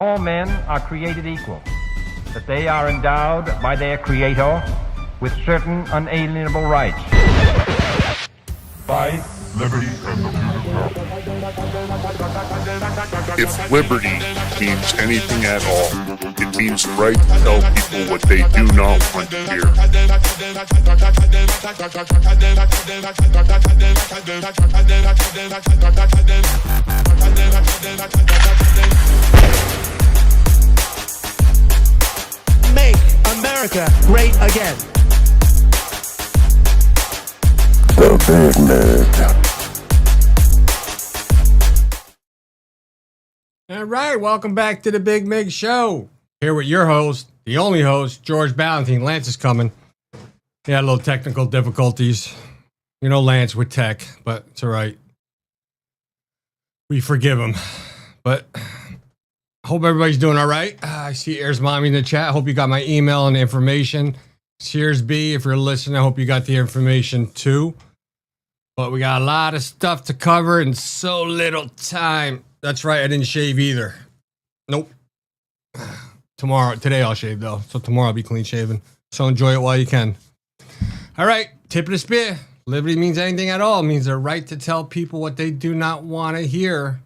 All men are created equal, that they are endowed by their Creator with certain unalienable rights. Life, liberty, and the If liberty means anything at all, it means the right to tell people what they do not want to hear. Make America great again. The Big Mig. All right, welcome back to the Big Mig Show. Here with your host, the only host, George Ballantine. Lance is coming. He had a little technical difficulties. You know Lance with tech, but it's all right. We forgive him. But hope everybody's doing all right. I see Air's Mommy in the chat. Hope you got my email and information. Sears B, if you're listening, I hope you got the information too. But we got a lot of stuff to cover in so little time. That's right, I didn't shave either. Nope. Today I'll shave though. So tomorrow I'll be clean shaven. So enjoy it while you can. All right, tip of the spear. Liberty means anything at all. It means the right to tell people what they do not want to hear.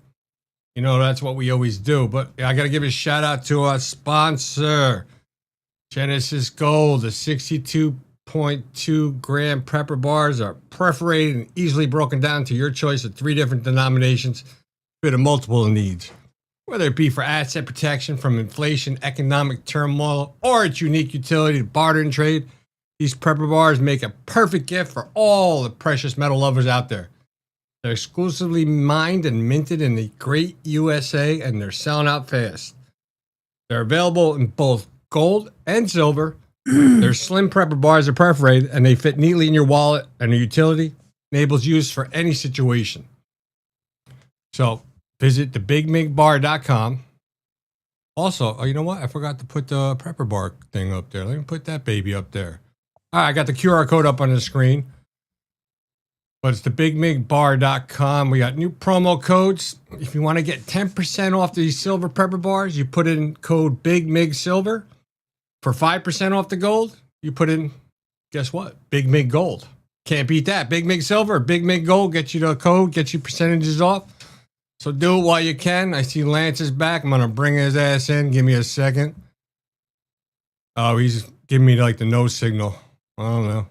You know, that's what we always do. But I got to give a shout out to our sponsor, Genesis Gold. The 62.2 gram prepper bars are perforated and easily broken down to your choice of 3 different denominations. Fit a multiple needs, whether it be for asset protection from inflation, economic turmoil, or its unique utility to barter and trade. These prepper bars make a perfect gift for all the precious metal lovers out there. They're exclusively mined and minted in the great USA, and they're selling out fast. They're available in both gold and silver. Their slim prepper bars are perforated, and they fit neatly in your wallet, and their utility enables use for any situation. So visit thebigmigbar.com. Also, oh, you know what? I forgot to put the prepper bar thing up there. Let me put that baby up there. All right, I got the QR code up on the screen. But it's thebigmigbar.com. We got new promo codes. If you want to get 10% off these silver prepper bars, you put in code BIGMIGSILVER. For 5% off the gold, you put in, guess what? Big Mig Gold. Can't beat that. Big Mig Silver, Big Mig Gold, get you the code, get you percentages off. So do it while you can. I see Lance is back. I'm going to bring his ass in. Give me a second. Oh, he's giving me like the no signal. I don't know.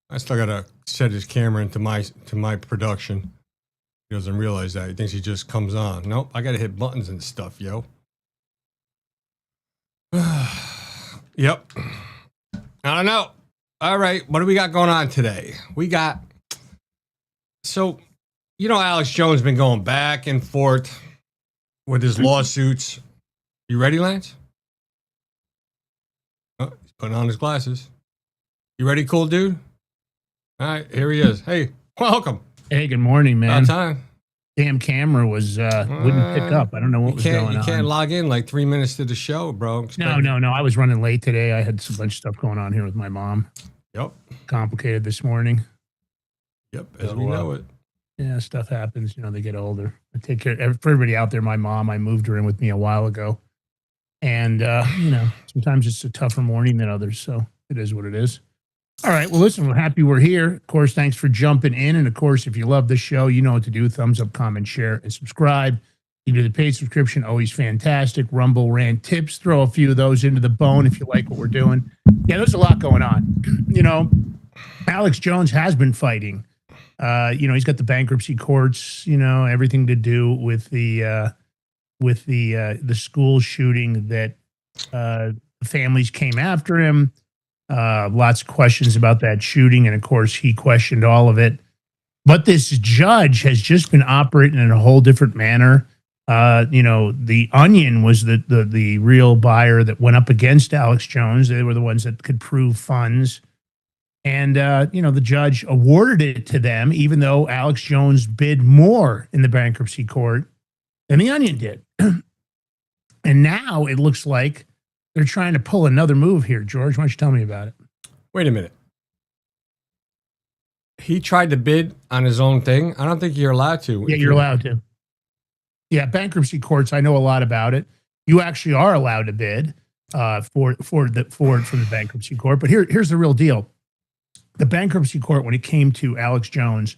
I still got to set his camera into my production. He doesn't realize that. He thinks he just comes on. Nope, I got to hit buttons and stuff, yo. Yep. I don't know. All right, what do we got going on today? So, you know, Alex Jones been going back and forth with his lawsuits. You ready, Lance? Oh, he's putting on his glasses. You ready, cool dude? All right, here he is. Hey, welcome. Hey, good morning, man. About time. Damn camera was wouldn't pick up. I don't know what was going on. You can't log in like 3 minutes to the show, bro. No. I was running late today. I had a bunch of stuff going on here with my mom. Yep. Complicated this morning. Yep, as we know it. Yeah, stuff happens. You know, they get older. I take care for everybody out there. My mom, I moved her in with me a while ago. And, you know, sometimes it's a tougher morning than others. So it is what it is. All right. Well, listen, we're happy we're here. Of course, thanks for jumping in. And of course, if you love the show, you know what to do. Thumbs up, comment, share, and subscribe. You do the paid subscription, always fantastic. Rumble Rant Tips, throw a few of those into the bone if you like what we're doing. Yeah, there's a lot going on. You know, Alex Jones has been fighting. You know, he's got the bankruptcy courts, you know, everything to do with the school shooting that families came after him. Lots of questions about that shooting, and of course, he questioned all of it. But this judge has just been operating in a whole different manner. You know, the Onion was the real buyer that went up against Alex Jones. They were the ones that could prove funds. And, you know, the judge awarded it to them, even though Alex Jones bid more in the bankruptcy court than the Onion did. And now it looks like they're trying to pull another move here. George, why don't you tell me about it? Wait a minute. He tried to bid on his own thing? I don't think you're allowed to. Yeah, you're allowed to. Yeah, bankruptcy courts. I know a lot about it. You actually are allowed to bid for from the bankruptcy court. But here's the real deal: the bankruptcy court, when it came to Alex Jones,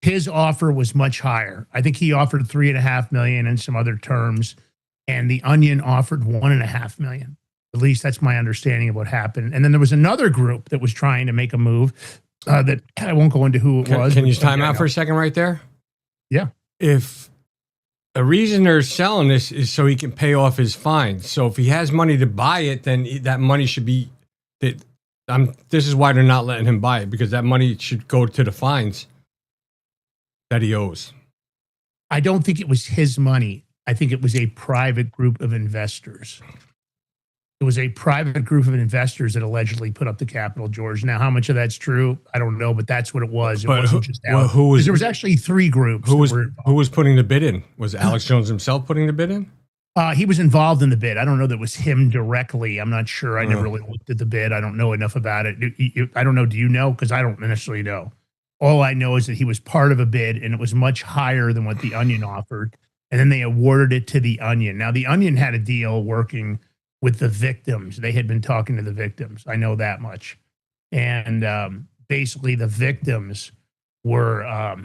his offer was much higher. I think he offered $3.5 million and some other terms, and the Onion offered $1.5 million. At least that's my understanding of what happened. And then there was another group that was trying to make a move that I won't go into who it was. Can you time out for a second right there? Yeah. If a reason they're selling this is so he can pay off his fines. So if he has money to buy it, then that money should be this is why they're not letting him buy it, because that money should go to the fines that he owes. I don't think it was his money. I think it was a private group of investors. It was a private group of investors that allegedly put up the capital, George. Now, how much of that's true, I don't know, but that's what it was. It wasn't just Alex. There was actually three groups. Who was putting the bid in? Was Alex Jones himself putting the bid in? He was involved in the bid. I don't know that it was him directly. I'm not sure. I never really looked at the bid. I don't know enough about it. I don't know. Do you know? Because I don't necessarily know. All I know is that he was part of a bid, and it was much higher than what the Onion offered. And then they awarded it to the Onion. Now, the Onion had a deal working with the victims. They had been talking to the victims. I know that much. And basically the victims were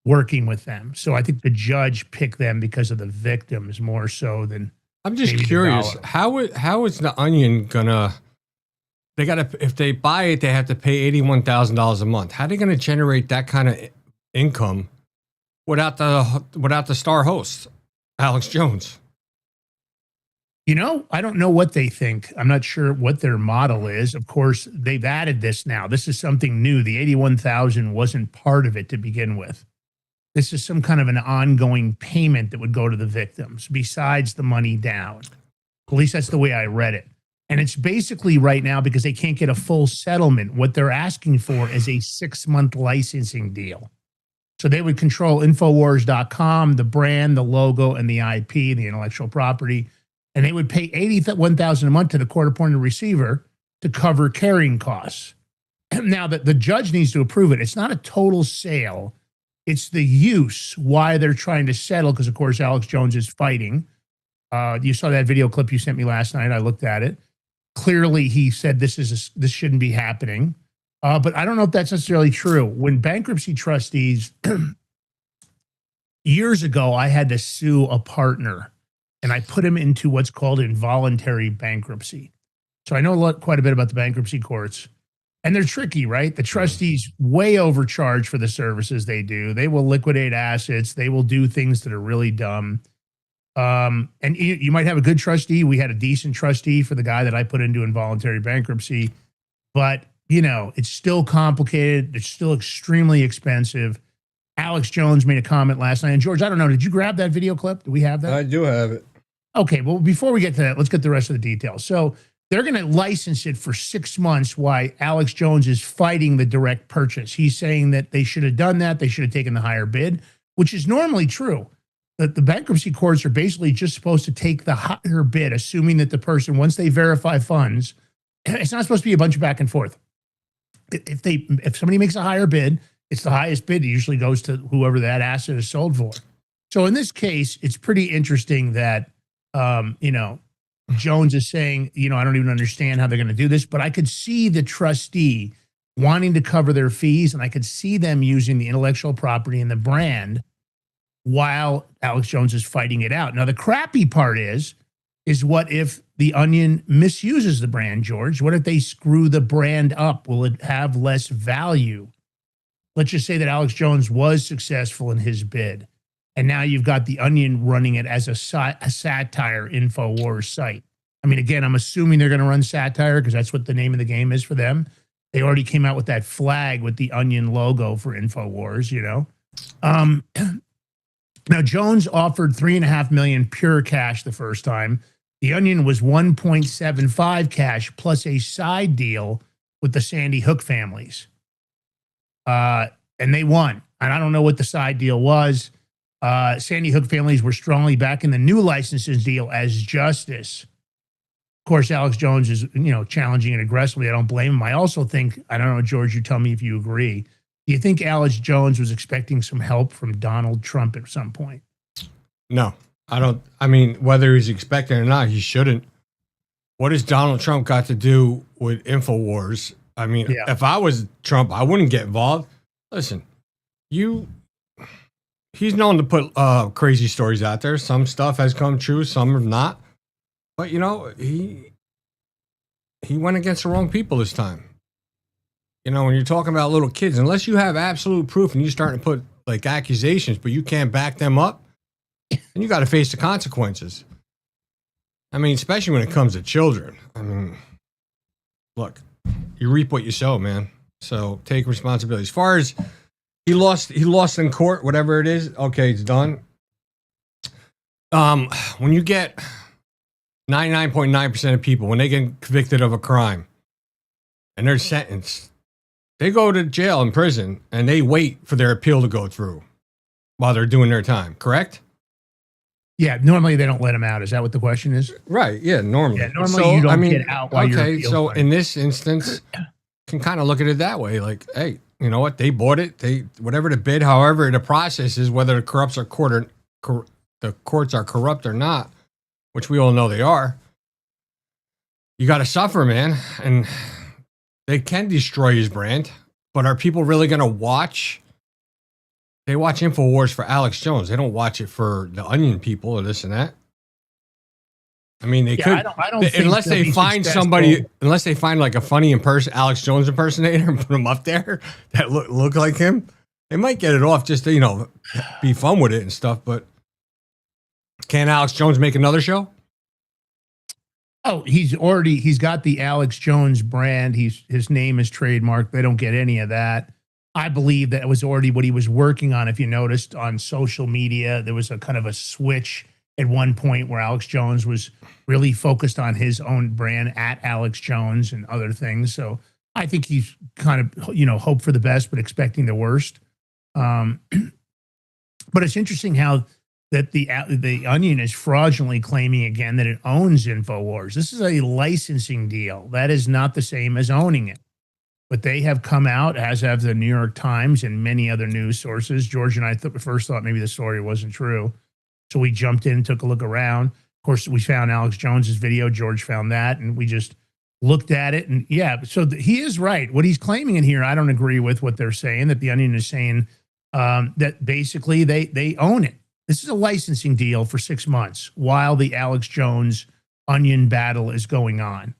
working with them. So I think the judge picked them because of the victims more so than. I'm just curious, how is the Onion gonna, if they buy it, they have to pay $81,000 a month. How are they gonna generate that kind of income without the star host, Alex Jones? You know, I don't know what they think. I'm not sure what their model is. Of course, they've added this now. This is something new. The 81,000 wasn't part of it to begin with. This is some kind of an ongoing payment that would go to the victims besides the money down. At least that's the way I read it. And it's basically right now, because they can't get a full settlement, what they're asking for is a 6-month licensing deal. So they would control Infowars.com, the brand, the logo, and the IP, the intellectual property. And they would pay $81,000 a month to the court-appointed receiver to cover carrying costs. Now, that the judge needs to approve it. It's not a total sale. It's the use, why they're trying to settle, because, of course, Alex Jones is fighting. You saw that video clip you sent me last night. I looked at it. Clearly, he said this shouldn't be happening. But I don't know if that's necessarily true. When bankruptcy trustees, years ago, I had to sue a partner, and I put him into what's called involuntary bankruptcy. So I know quite a bit about the bankruptcy courts. And they're tricky, right? The trustees way overcharge for the services they do. They will liquidate assets. They will do things that are really dumb. And you might have a good trustee. We had a decent trustee for the guy that I put into involuntary bankruptcy. But, you know, it's still complicated. It's still extremely expensive. Alex Jones made a comment last night. And George, I don't know, did you grab that video clip? Do we have that? I do have it. Okay, well, before we get to that, let's get the rest of the details. So they're going to license it for 6 months while Alex Jones is fighting the direct purchase. He's saying that they should have done that. They should have taken the higher bid, which is normally true. That the bankruptcy courts are basically just supposed to take the higher bid, assuming that the person, once they verify funds, it's not supposed to be a bunch of back and forth. If somebody makes a higher bid, it's the highest bid. It usually goes to whoever that asset is sold for. So in this case, it's pretty interesting that, Jones is saying, I don't even understand how they're going to do this, but I could see the trustee wanting to cover their fees, and I could see them using the intellectual property and the brand while Alex Jones is fighting it out. Now, the crappy part is what if the Onion misuses the brand, George? What if they screw the brand up? Will it have less value? Let's just say that Alex Jones was successful in his bid, and now you've got the Onion running it as a satire Infowars site. I mean, again, I'm assuming they're going to run satire because that's what the name of the game is for them. They already came out with that flag with the Onion logo for Infowars, Now, Jones offered $3.5 million pure cash the first time. The Onion was $1.75 cash plus a side deal with the Sandy Hook families. And they won. And I don't know what the side deal was. Sandy Hook families were strongly backing the new licenses deal as justice. Of course, Alex Jones is, challenging it aggressively. I don't blame him. I also think, I don't know, George, you tell me if you agree. Do you think Alex Jones was expecting some help from Donald Trump at some point? No. I mean, whether he's expecting it or not, he shouldn't. What has Donald Trump got to do with Infowars? I mean, if I was Trump, I wouldn't get involved. Listen, he's known to put crazy stories out there. Some stuff has come true, some have not. But, you know, he went against the wrong people this time. You know, when you're talking about little kids, unless you have absolute proof and you're starting to put like accusations, but you can't back them up, then you got to face the consequences. I mean, especially when it comes to children. I mean, look, you reap what you sow, man. So take responsibility. As far as he lost in court, whatever it is. Okay, it's done. When you get 99.9% of people, when they get convicted of a crime and they're sentenced, they go to jail and prison and they wait for their appeal to go through while they're doing their time. Correct? Yeah, normally they don't let them out. Is that what the question is? Right. Yeah, normally. Yeah, normally you don't get out while you're okay, so in this instance, can kind of look at it that way. Like, hey, you know what? They bought it. They whatever the bid, however the process is, whether the courts are corrupt or not, which we all know they are. You got to suffer, man, and they can destroy his brand. But are people really going to watch? They watch Infowars for Alex Jones. They don't watch it for the Onion people or this and that. I mean, they could, I don't unless they find somebody, unless they find like a funny Alex Jones impersonator and put him up there that look like him. They might get it off just to, you know, be fun with it and stuff. But can Alex Jones make another show? Oh, he's got the Alex Jones brand. His name is trademarked. They don't get any of that. I believe that was already what he was working on. If you noticed on social media, there was a kind of a switch at one point where Alex Jones was really focused on his own brand at Alex Jones and other things. So I think he's kind of, you know, hope for the best, but expecting the worst. But it's interesting how that the Onion is fraudulently claiming again that it owns Infowars. This is a licensing deal. That is not the same as owning it. But they have come out, as have the New York Times and many other news sources. George and I first thought maybe the story wasn't true. So we jumped in and took a look around. Of course, we found Alex Jones's video. George found that, and we just looked at it. And yeah, so he is right. What he's claiming in here, I don't agree with what they're saying, that the Onion is saying that basically they own it. This is a licensing deal for 6 months while the Alex Jones Onion battle is going on.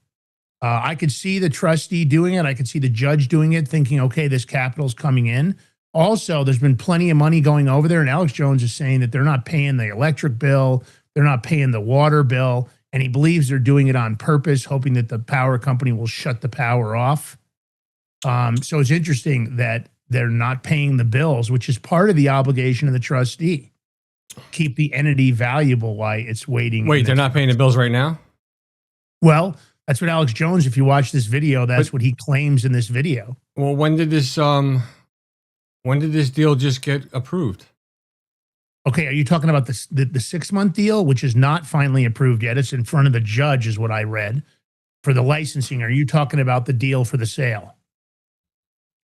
I could see the trustee doing it. I could see the judge doing it, thinking, okay, this capital's coming in. Also, there's been plenty of money going over there, and Alex Jones is saying that they're not paying the electric bill, they're not paying the water bill, and he believes they're doing it on purpose, hoping that the power company will shut the power off. So it's interesting that they're not paying the bills, which is part of the obligation of the trustee. Keep the entity valuable while it's waiting. Wait, they're not paying the bills right now? Well, that's what Alex Jones, if you watch this video, that's what he claims in this video. Well, when did this deal just get approved? Okay, are you talking about the 6-month deal, which is not finally approved yet? It's in front of the judge, is what I read, for the licensing. Are you talking about the deal for the sale?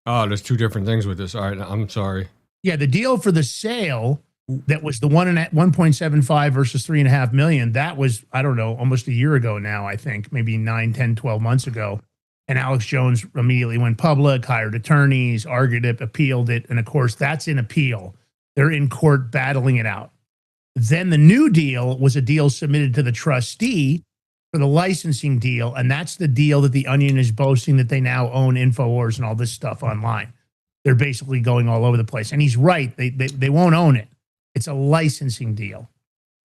Oh, there's two different things with this. All right, I'm sorry. Yeah, the deal for the sale, that was the 1.75 versus 3.5 million. That was, I don't know, almost a year ago now, I think, maybe 9, 10, 12 months ago. And Alex Jones immediately went public, hired attorneys, argued it, appealed it. And of course, that's in appeal. They're in court battling it out. Then the new deal was a deal submitted to the trustee for the licensing deal. And that's the deal that the Onion is boasting that they now own Infowars and all this stuff online. They're basically going all over the place. And he's right. They won't own it. It's a licensing deal.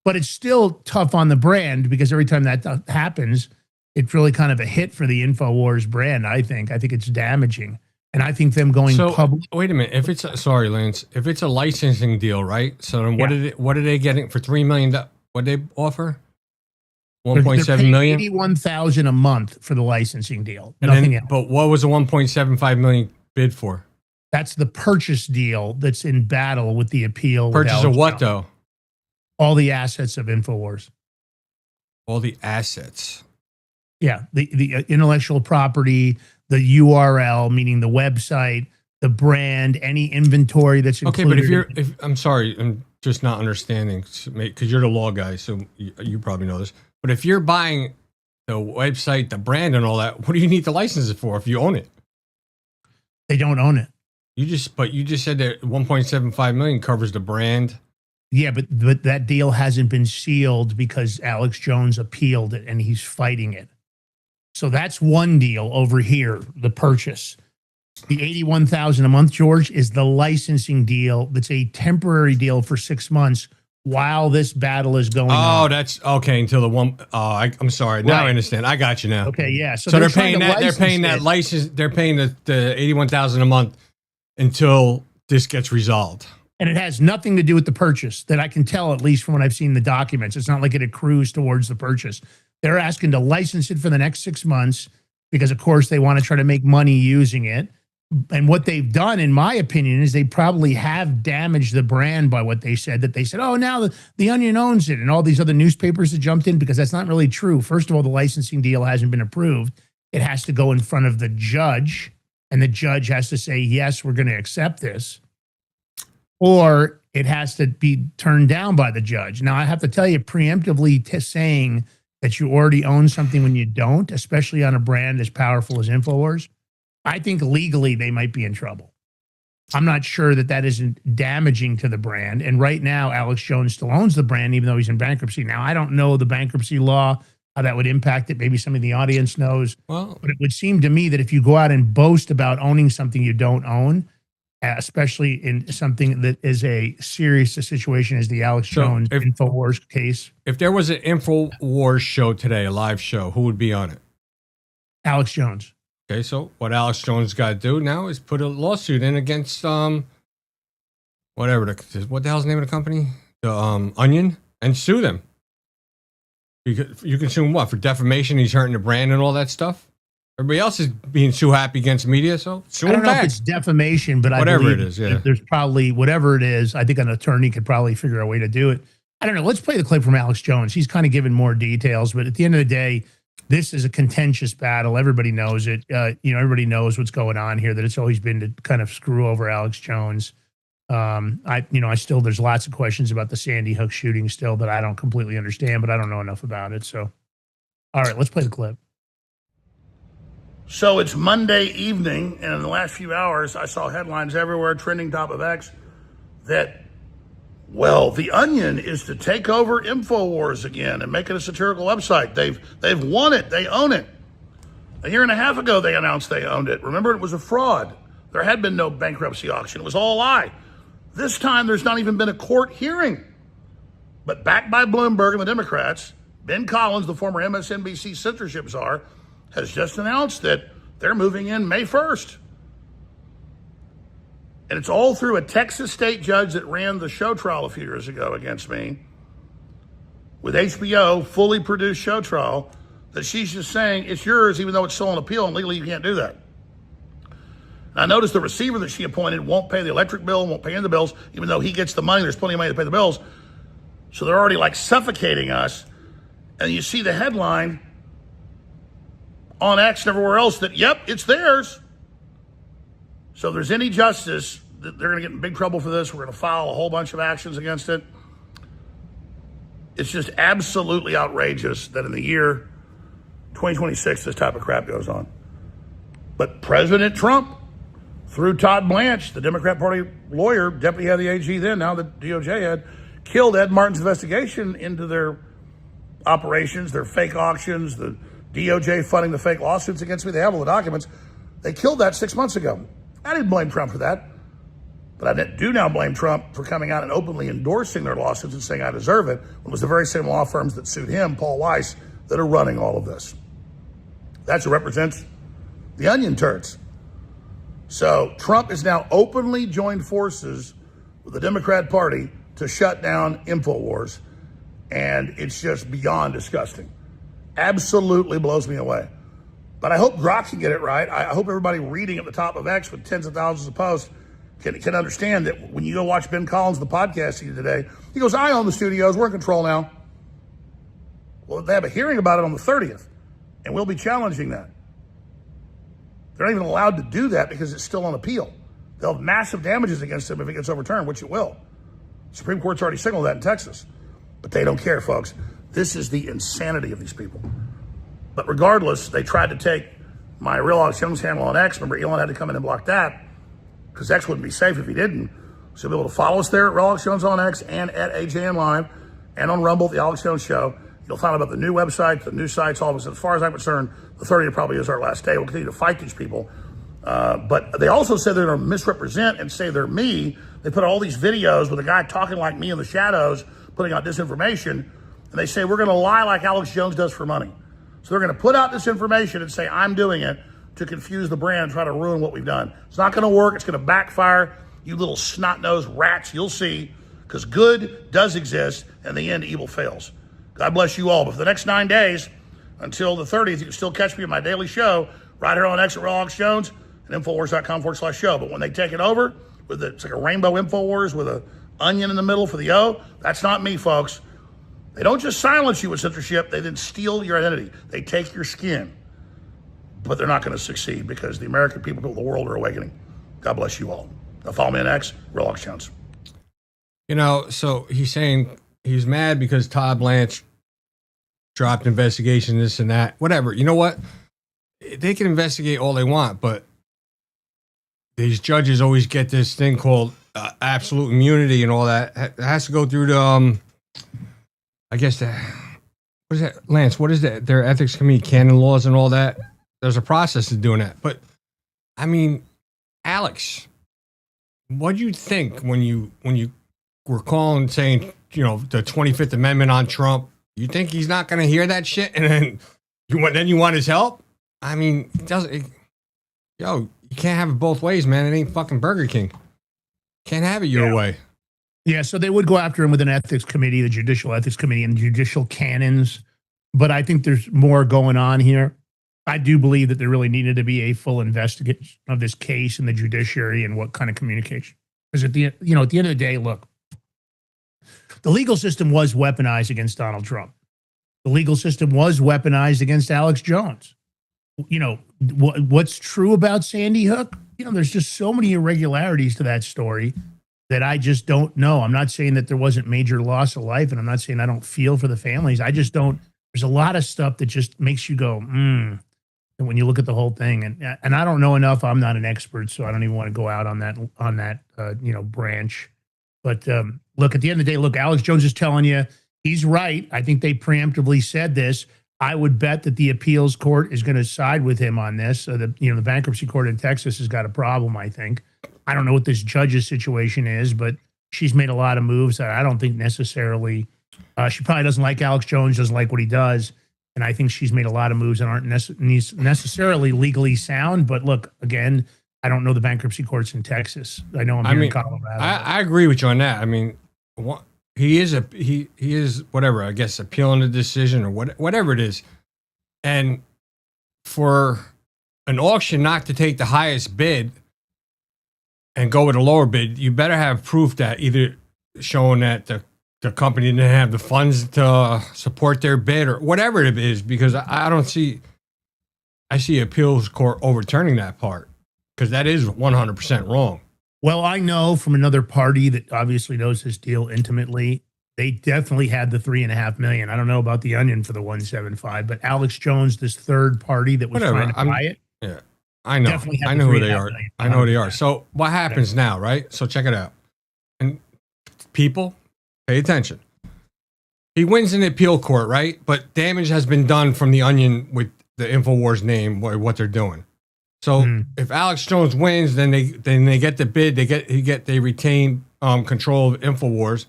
But it's still tough on the brand because every time that happens, it's really kind of a hit for the Infowars brand, I think. I think it's damaging. And I think them going public. Wait a minute. If it's sorry, Lance. If it's a licensing deal, right? So then what are they getting for $3 million? What did they offer? 1.7 million? $81,000 a month for the licensing deal. And Nothing else. But what was the 1.75 million bid for? That's the purchase deal that's in battle with the appeal. Purchase of what, though? All the assets of Infowars. All the assets. Yeah, the intellectual property, the URL, meaning the website, the brand, any inventory that's included. Okay, but if I'm sorry, just not understanding, because you're the law guy, so you probably know this. But if you're buying the website, the brand, and all that, what do you need the license for if you own it? They don't own it. You just said that 1.75 million covers the brand. Yeah, but that deal hasn't been sealed because Alex Jones appealed it and he's fighting it. So that's one deal over here, the purchase. The $81,000 a month, George, is the licensing deal. That's a temporary deal for 6 months while this battle is going on. Oh, that's okay. Until the one. I'm sorry. Now I understand. I got you now. Okay, yeah. So they're paying that. They're paying that license. They're paying the $81,000 a month until this gets resolved. And it has nothing to do with the purchase that I can tell, at least from what I've seen in the documents. It's not like it accrues towards the purchase. They're asking to license it for the next 6 months because, of course, they want to try to make money using it. And what they've done, in my opinion, is they probably have damaged the brand by what they said, that they said, oh, now the Onion owns it, and all these other newspapers have jumped in, because that's not really true. First of all, the licensing deal hasn't been approved. It has to go in front of the judge, and the judge has to say, yes, we're going to accept this. Or it has to be turned down by the judge. Now, I have to tell you, preemptively saying that you already own something when you don't, especially on a brand as powerful as Infowars, I think legally they might be in trouble. I'm not sure that isn't damaging to the brand. And right now, Alex Jones still owns the brand, even though he's in bankruptcy. Now, I don't know the bankruptcy law, how that would impact it. Maybe somebody in the audience knows. Well, but it would seem to me that if you go out and boast about owning something you don't own, especially in something that is a serious situation as the Alex Jones Infowars case. If there was an Infowars show today, a live show, who would be on it? Alex Jones. Okay, so what Alex Jones got to do now is put a lawsuit in against whatever what the hell's the name of the company, the Onion, and sue them. You can sue him what, for defamation? He's hurting the brand and all that stuff. Everybody else is being too happy against media, so sue him back. I don't know if it's defamation, but whatever I believe it is, yeah. There's probably whatever it is. I think an attorney could probably figure a way to do it. I don't know. Let's play the clip from Alex Jones. He's kind of giving more details, but at the end of the day, this is a contentious battle. Everybody knows it. Everybody knows what's going on here, that it's always been to kind of screw over Alex Jones. There's lots of questions about the Sandy Hook shooting still that I don't completely understand, but I don't know enough about it. So, all right, let's play the clip. So it's Monday evening, and in the last few hours, I saw headlines everywhere, trending top of X, that, well, the Onion is to take over Infowars again and make it a satirical website. They've won it. They own it. A year and a half ago, they announced they owned it. Remember, it was a fraud. There had been no bankruptcy auction. It was all a lie. This time, there's not even been a court hearing. But backed by Bloomberg and the Democrats, Ben Collins, the former MSNBC censorship czar, has just announced that they're moving in May 1st. And it's all through a Texas state judge that ran the show trial a few years ago against me, with HBO, fully produced show trial, that she's just saying it's yours even though it's still on appeal, and legally you can't do that. And I noticed the receiver that she appointed won't pay the electric bill, won't pay any of the bills, even though he gets the money. There's plenty of money to pay the bills. So they're already like suffocating us. And you see the headline on X and everywhere else that, yep, it's theirs. So if there's any justice, they're going to get in big trouble for this. We're going to file a whole bunch of actions against it. It's just absolutely outrageous that in the year 2026, this type of crap goes on. But President Trump, through Todd Blanche, the Democrat Party lawyer, deputy head of the AG then, now the DOJ head, killed Ed Martin's investigation into their operations, their fake auctions, the DOJ funding the fake lawsuits against me. They have all the documents. They killed that 6 months ago. I didn't blame Trump for that. But I do now blame Trump for coming out and openly endorsing their lawsuits and saying I deserve it, when it was the very same law firms that sued him, Paul Weiss, that are running all of this. That's what represents the Onion turds. So Trump has now openly joined forces with the Democrat Party to shut down Infowars. And it's just beyond disgusting. Absolutely blows me away. But I hope Grok can get it right. I hope everybody reading at the top of X with tens of thousands of posts can understand that when you go watch Ben Collins, the podcast he did today, he goes, I own the studios, we're in control now. Well, they have a hearing about it on the 30th, and we'll be challenging that. They're not even allowed to do that because it's still on appeal. They'll have massive damages against them if it gets overturned, which it will. Supreme Court's already signaled that in Texas. But they don't care, folks. This is the insanity of these people. But regardless, they tried to take my real Alex Jones handle on X. Remember, Elon had to come in and block that because X wouldn't be safe if he didn't. So you'll be able to follow us there at Real Alex Jones on X and at AJN Live and on Rumble at The Alex Jones Show. You'll find out about the new website, the new sites, all of us. As far as I'm concerned, the 30th probably is our last day. We'll continue to fight these people. But they also said they're going to misrepresent and say they're me. They put all these videos with a guy talking like me in the shadows, putting out disinformation. And they say we're going to lie like Alex Jones does for money. So they're going to put out this information and say I'm doing it to confuse the brand and try to ruin what we've done. It's not going to work. It's going to backfire. You little snot-nosed rats, you'll see, because good does exist, and in the end, evil fails. God bless you all. But for the next 9 days, until the 30th, you can still catch me in my daily show right here on X at Real Alex Jones and Infowars.com/show. But when they take it over, it's like a rainbow Infowars with an onion in the middle for the O, that's not me, folks. They don't just silence you with censorship, they then steal your identity. They take your skin. But they're not going to succeed because the American people of the world are awakening. God bless you all. Now follow me on X, Real Alex Jones. You know, so he's saying he's mad because Todd Blanche dropped investigation, this and that, whatever. You know what? They can investigate all they want, but these judges always get this thing called absolute immunity and all that. It has to go through the, I guess, what is that, Lance? What is that? Their ethics committee, canon laws and all that. There's a process to doing that. But, I mean, Alex, what do you think when you were calling saying, you know, the 25th Amendment on Trump? You think he's not going to hear that shit, and then you want his help? I mean, you can't have it both ways, man. It ain't fucking Burger King. Can't have it your way. Yeah, so they would go after him with an ethics committee, the judicial ethics committee, and judicial canons. But I think there's more going on here. I do believe that there really needed to be a full investigation of this case in the judiciary and what kind of communication. Because at the end of the day, look, the legal system was weaponized against Donald Trump. The legal system was weaponized against Alex Jones. You know, what's true about Sandy Hook? You know, there's just so many irregularities to that story that I just don't know. I'm not saying that there wasn't major loss of life, and I'm not saying I don't feel for the families. I just don't. There's a lot of stuff that just makes you go, and when you look at the whole thing, and I don't know enough. I'm not an expert, so I don't even want to go out on that branch. But look, at the end of the day, look, Alex Jones is telling you he's right. I think they preemptively said this. I would bet that the appeals court is going to side with him on this. The bankruptcy court in Texas has got a problem, I think. I don't know what this judge's situation is, but she's made a lot of moves that I don't think necessarily. She probably doesn't like Alex Jones, doesn't like what he does. And I think she's made a lot of moves that aren't necessarily legally sound. But look, again, I don't know the bankruptcy courts in Texas. I know I'm here in Colorado. I agree with you on that. I mean, he is whatever, I guess, appealing the decision or whatever it is. And for an auction not to take the highest bid and go with a lower bid, you better have proof that either showing that the company didn't have the funds to support their bid or whatever it is, because I see appeals court overturning that part, because that is 100% wrong. Well, I know from another party that obviously knows this deal intimately, they definitely had the $3.5 million. I don't know about the Onion for the 175, but Alex Jones, this third party that was trying to buy it. Yeah, I know. I know who they are. I know who they are. So what happens now, right? So check it out. And people, pay attention. He wins in the appeal court, right? But damage has been done from the Onion with the Infowars name, what they're doing. So if Alex Jones wins, then they get the bid, they retain control of Infowars.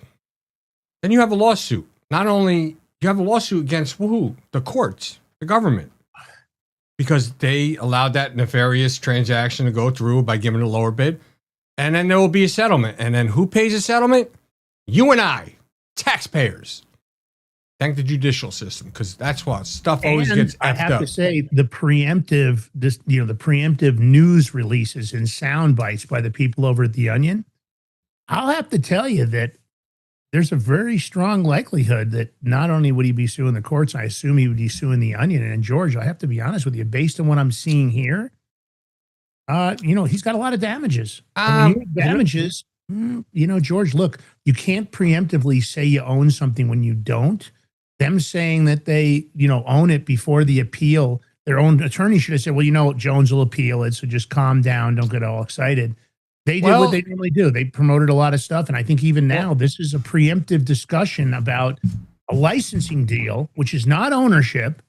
Then you have a lawsuit. Not only you have a lawsuit against who? The courts, the government, because they allowed that nefarious transaction to go through by giving a lower bid, and then there will be a settlement. And then who pays the settlement? You and I, taxpayers. Thank the judicial system, because that's what stuff always gets effed up. I have to say, the preemptive news releases and sound bites by the people over at the Onion, I'll have to tell you that there's a very strong likelihood that not only would he be suing the courts, I assume he would be suing the Onion. And in Georgia, I have to be honest with you, based on what I'm seeing here, he's got a lot of damages. Damages. George, look, you can't preemptively say you own something when you don't. Them saying that they, own it before the appeal, their own attorney should have said, well, Jones will appeal it, so just calm down, don't get all excited. They did what they normally do. They promoted a lot of stuff, and I think even now this is a preemptive discussion about a licensing deal, which is not ownership,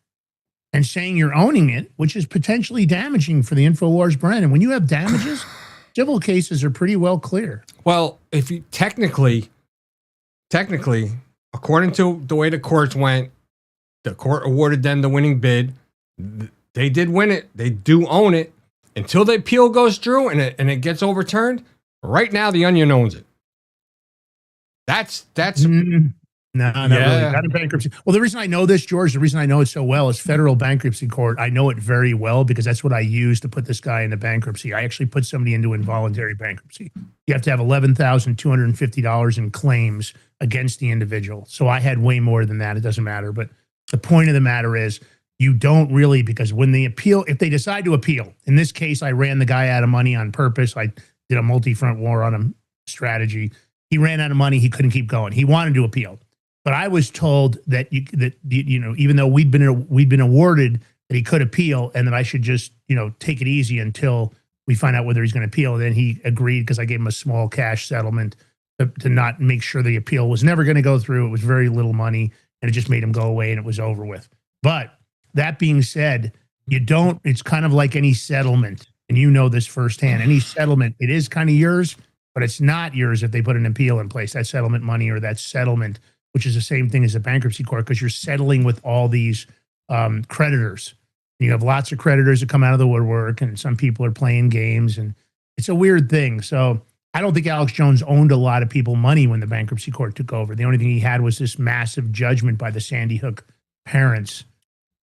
and saying you're owning it, which is potentially damaging for the Infowars brand. And when you have damages, civil cases are pretty well clear. Well, if you technically, according to the way the courts went, the court awarded them the winning bid. They did win it. They do own it. Until the appeal goes through and it gets overturned, right now the Onion owns it. That's No, not really. Not in bankruptcy. Well, the reason I know this, George, the reason I know it so well is federal bankruptcy court. I know it very well because that's what I used to put this guy into bankruptcy. I actually put somebody into involuntary bankruptcy. You have to have $11,250 in claims against the individual. So I had way more than that. It doesn't matter. But the point of the matter is you don't really, because when they appeal, if they decide to appeal, in this case, I ran the guy out of money on purpose. I did a multi-front war on him strategy. He ran out of money. He couldn't keep going. He wanted to appeal. But I was told that even though we'd been awarded that he could appeal and that I should just take it easy until we find out whether he's going to appeal. Then he agreed because I gave him a small cash settlement to not make sure the appeal was never going to go through. It was very little money and it just made him go away and it was over with. But that being said, it's kind of like any settlement, and you know this firsthand. Any settlement, it is kind of yours, but it's not yours if they put an appeal in place. That settlement money or that settlement, which is the same thing as a bankruptcy court, because you're settling with all these creditors. You have lots of creditors that come out of the woodwork, and some people are playing games, and it's a weird thing. So I don't think Alex Jones owned a lot of people money when the bankruptcy court took over. The only thing he had was this massive judgment by the Sandy Hook parents.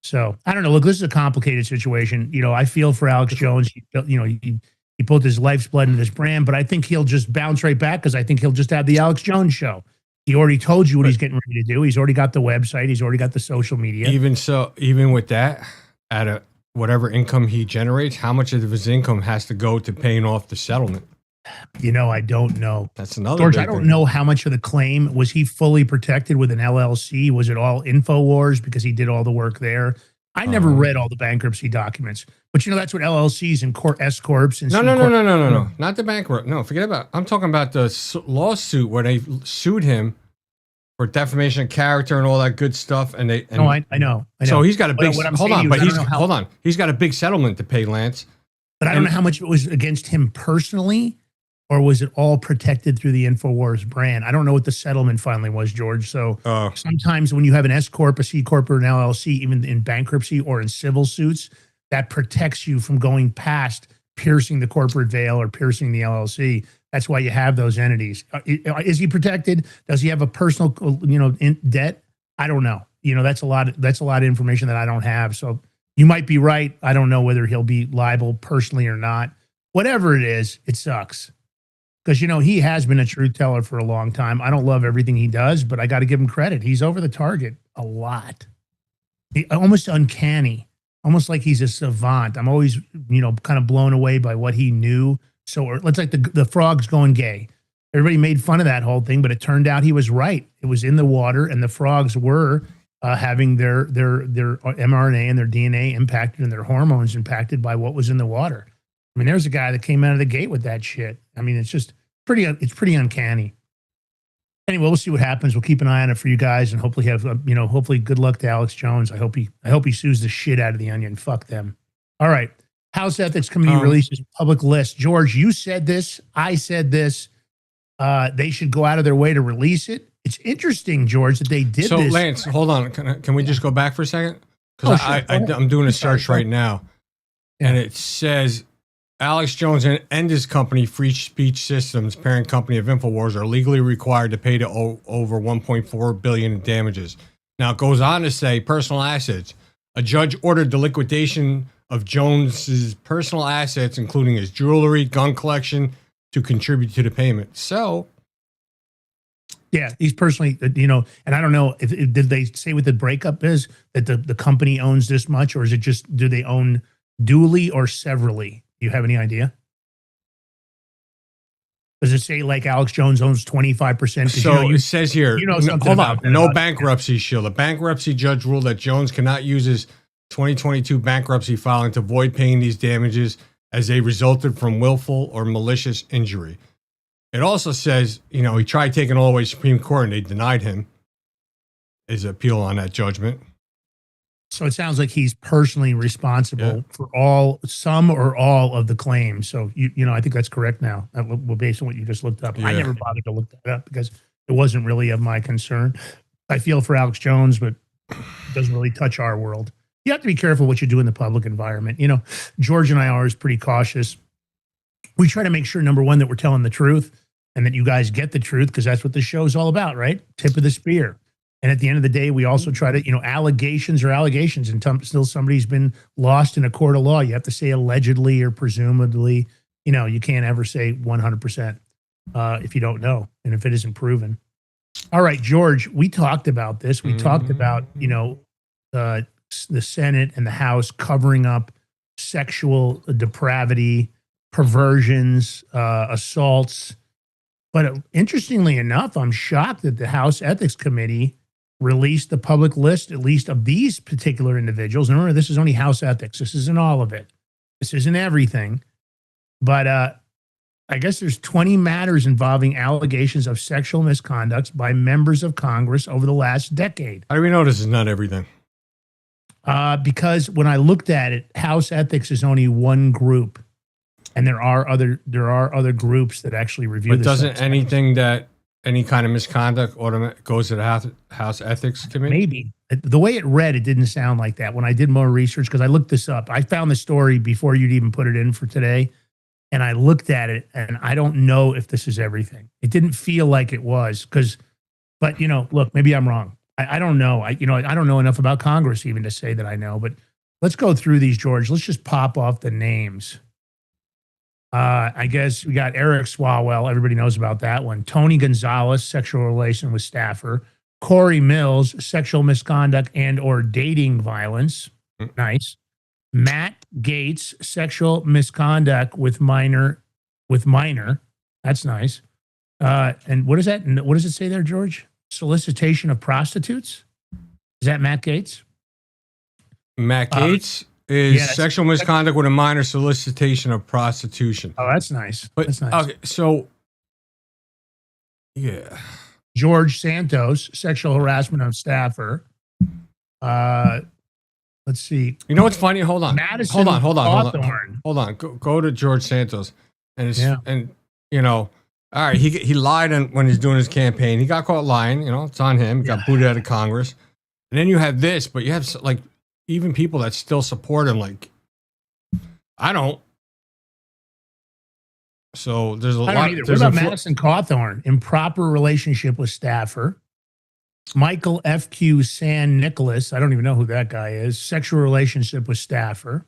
So I don't know. Look, this is a complicated situation. I feel for Alex Jones. He put his life's blood into this brand, but I think he'll just bounce right back because I think he'll just have the Alex Jones show. He already told you what he's getting ready to do. He's already got the website. He's already got the social media. Even with that, at whatever income he generates, how much of his income has to go to paying off the settlement? I don't know. That's another George, big I don't thing. know how much of the claim. Was he fully protected with an LLC? Was it all Infowars because he did all the work there? I never read all the bankruptcy documents. But that's what LLCs and S corps and No. Not the bankrupt. No, forget about. I'm talking about the lawsuit where they sued him for defamation of character and all that good stuff. And they. No, I know. So he's got a big. Hold on. He's got a big settlement to pay, Lance. But I don't know how much it was against him personally, or was it all protected through the Infowars brand? I don't know what the settlement finally was, George. So sometimes when you have an S corp, a C corp, or an LLC, even in bankruptcy or in civil suits, that protects you from going past piercing the corporate veil or piercing the LLC. That's why you have those entities. Is he protected? Does he have a personal, debt? I don't know. That's a lot of information that I don't have. So you might be right. I don't know whether he'll be liable personally or not. Whatever it is, it sucks. Because, he has been a truth teller for a long time. I don't love everything he does, but I got to give him credit. He's over the target a lot. Almost uncanny. Almost like he's a savant. I'm always, kind of blown away by what he knew. So let's like the frogs going gay. Everybody made fun of that whole thing, but it turned out he was right. It was in the water, and the frogs were having their mRNA and their DNA impacted and their hormones impacted by what was in the water. I mean, there's a guy that came out of the gate with that shit. I mean, it's pretty uncanny. Anyway, we'll see what happens. We'll keep an eye on it for you guys, and hopefully hopefully good luck to Alex Jones. I hope he sues the shit out of the Onion. Fuck them. All right. House Ethics Committee releases public list. George, you said this. I said this. They should go out of their way to release it. It's interesting, George, that they did this. So, Lance, hold on. Can we just go back for a second? Because I'm doing a search right now, and it says Alex Jones and his company, Free Speech Systems, parent company of Infowars, are legally required to pay to over $1.4 billion in damages. Now, it goes on to say personal assets. A judge ordered the liquidation of Jones's personal assets, including his jewelry, gun collection, to contribute to the payment. So, yeah, he's personally, and I don't know if did they say what the breakup is, that the company owns this much, or is it just, do they own dually or severally? Do you have any idea? Does it say like Alex Jones owns 25%? So it says here, something hold on, about that, no about- bankruptcy shield. A bankruptcy judge ruled that Jones cannot use his 2022 bankruptcy filing to avoid paying these damages as they resulted from willful or malicious injury. It also says, he tried taking it all the way to Supreme Court and they denied him his appeal on that judgment. So it sounds like he's personally responsible for some or all of the claims. So, I think that's correct now, based on what you just looked up. I never bothered to look that up because it wasn't really of my concern. I feel for Alex Jones, but it doesn't really touch our world. You have to be careful what you do in the public environment. George and I are always pretty cautious. We try to make sure, number one, that we're telling the truth and that you guys get the truth, because that's what the show's all about, right? Tip of the spear. And at the end of the day, we also try to, allegations are allegations, and still somebody's been lost in a court of law. You have to say allegedly or presumably. You can't ever say 100% if you don't know and if it isn't proven. All right, George, we talked about this. We talked about, the Senate and the House covering up sexual depravity, perversions, assaults. But interestingly enough, I'm shocked that the House Ethics Committee released the public list, at least of these particular individuals. And remember, this is only House Ethics. This isn't all of it. This isn't everything. But I guess there's 20 matters involving allegations of sexual misconduct by members of Congress over the last decade. How do we know this is not everything? Because when I looked at it, House Ethics is only one group. And there are other groups that actually review this. But doesn't anything that any kind of misconduct goes to the House Ethics Committee? Maybe. The way it read, it didn't sound like that. When I did more research, because I looked this up, I found the story before you'd even put it in for today. And I looked at it, and I don't know if this is everything. It didn't feel like it was, but look, maybe I'm wrong. I don't know. I don't know enough about Congress even to say that I know. But let's go through these, George. Let's just pop off the names. I guess we got Eric Swalwell. Everybody knows about that one. Tony Gonzalez, sexual relation with staffer. Corey Mills, sexual misconduct and or dating violence. Nice. Matt Gates, sexual misconduct with minor. That's nice. And what is that? What does it say there, George? Solicitation of prostitutes? Is that Matt Gates? Matt Gates is sexual misconduct with a minor, solicitation of prostitution. Oh, that's nice. But, that's nice. Okay, so, yeah. George Santos, sexual harassment of staffer. Let's see. You know what's funny? Hold on. Madison Hold Hawthorne. on. Go to George Santos. All right, he lied when he's doing his campaign. He got caught lying. It's on him. He got booted out of Congress. And then you have this, but you have even people that still support him. I don't. So there's a lot. I don't either. What about Madison Cawthorn? Improper relationship with staffer. Michael F.Q. San Nicholas. I don't even know who that guy is. Sexual relationship with staffer.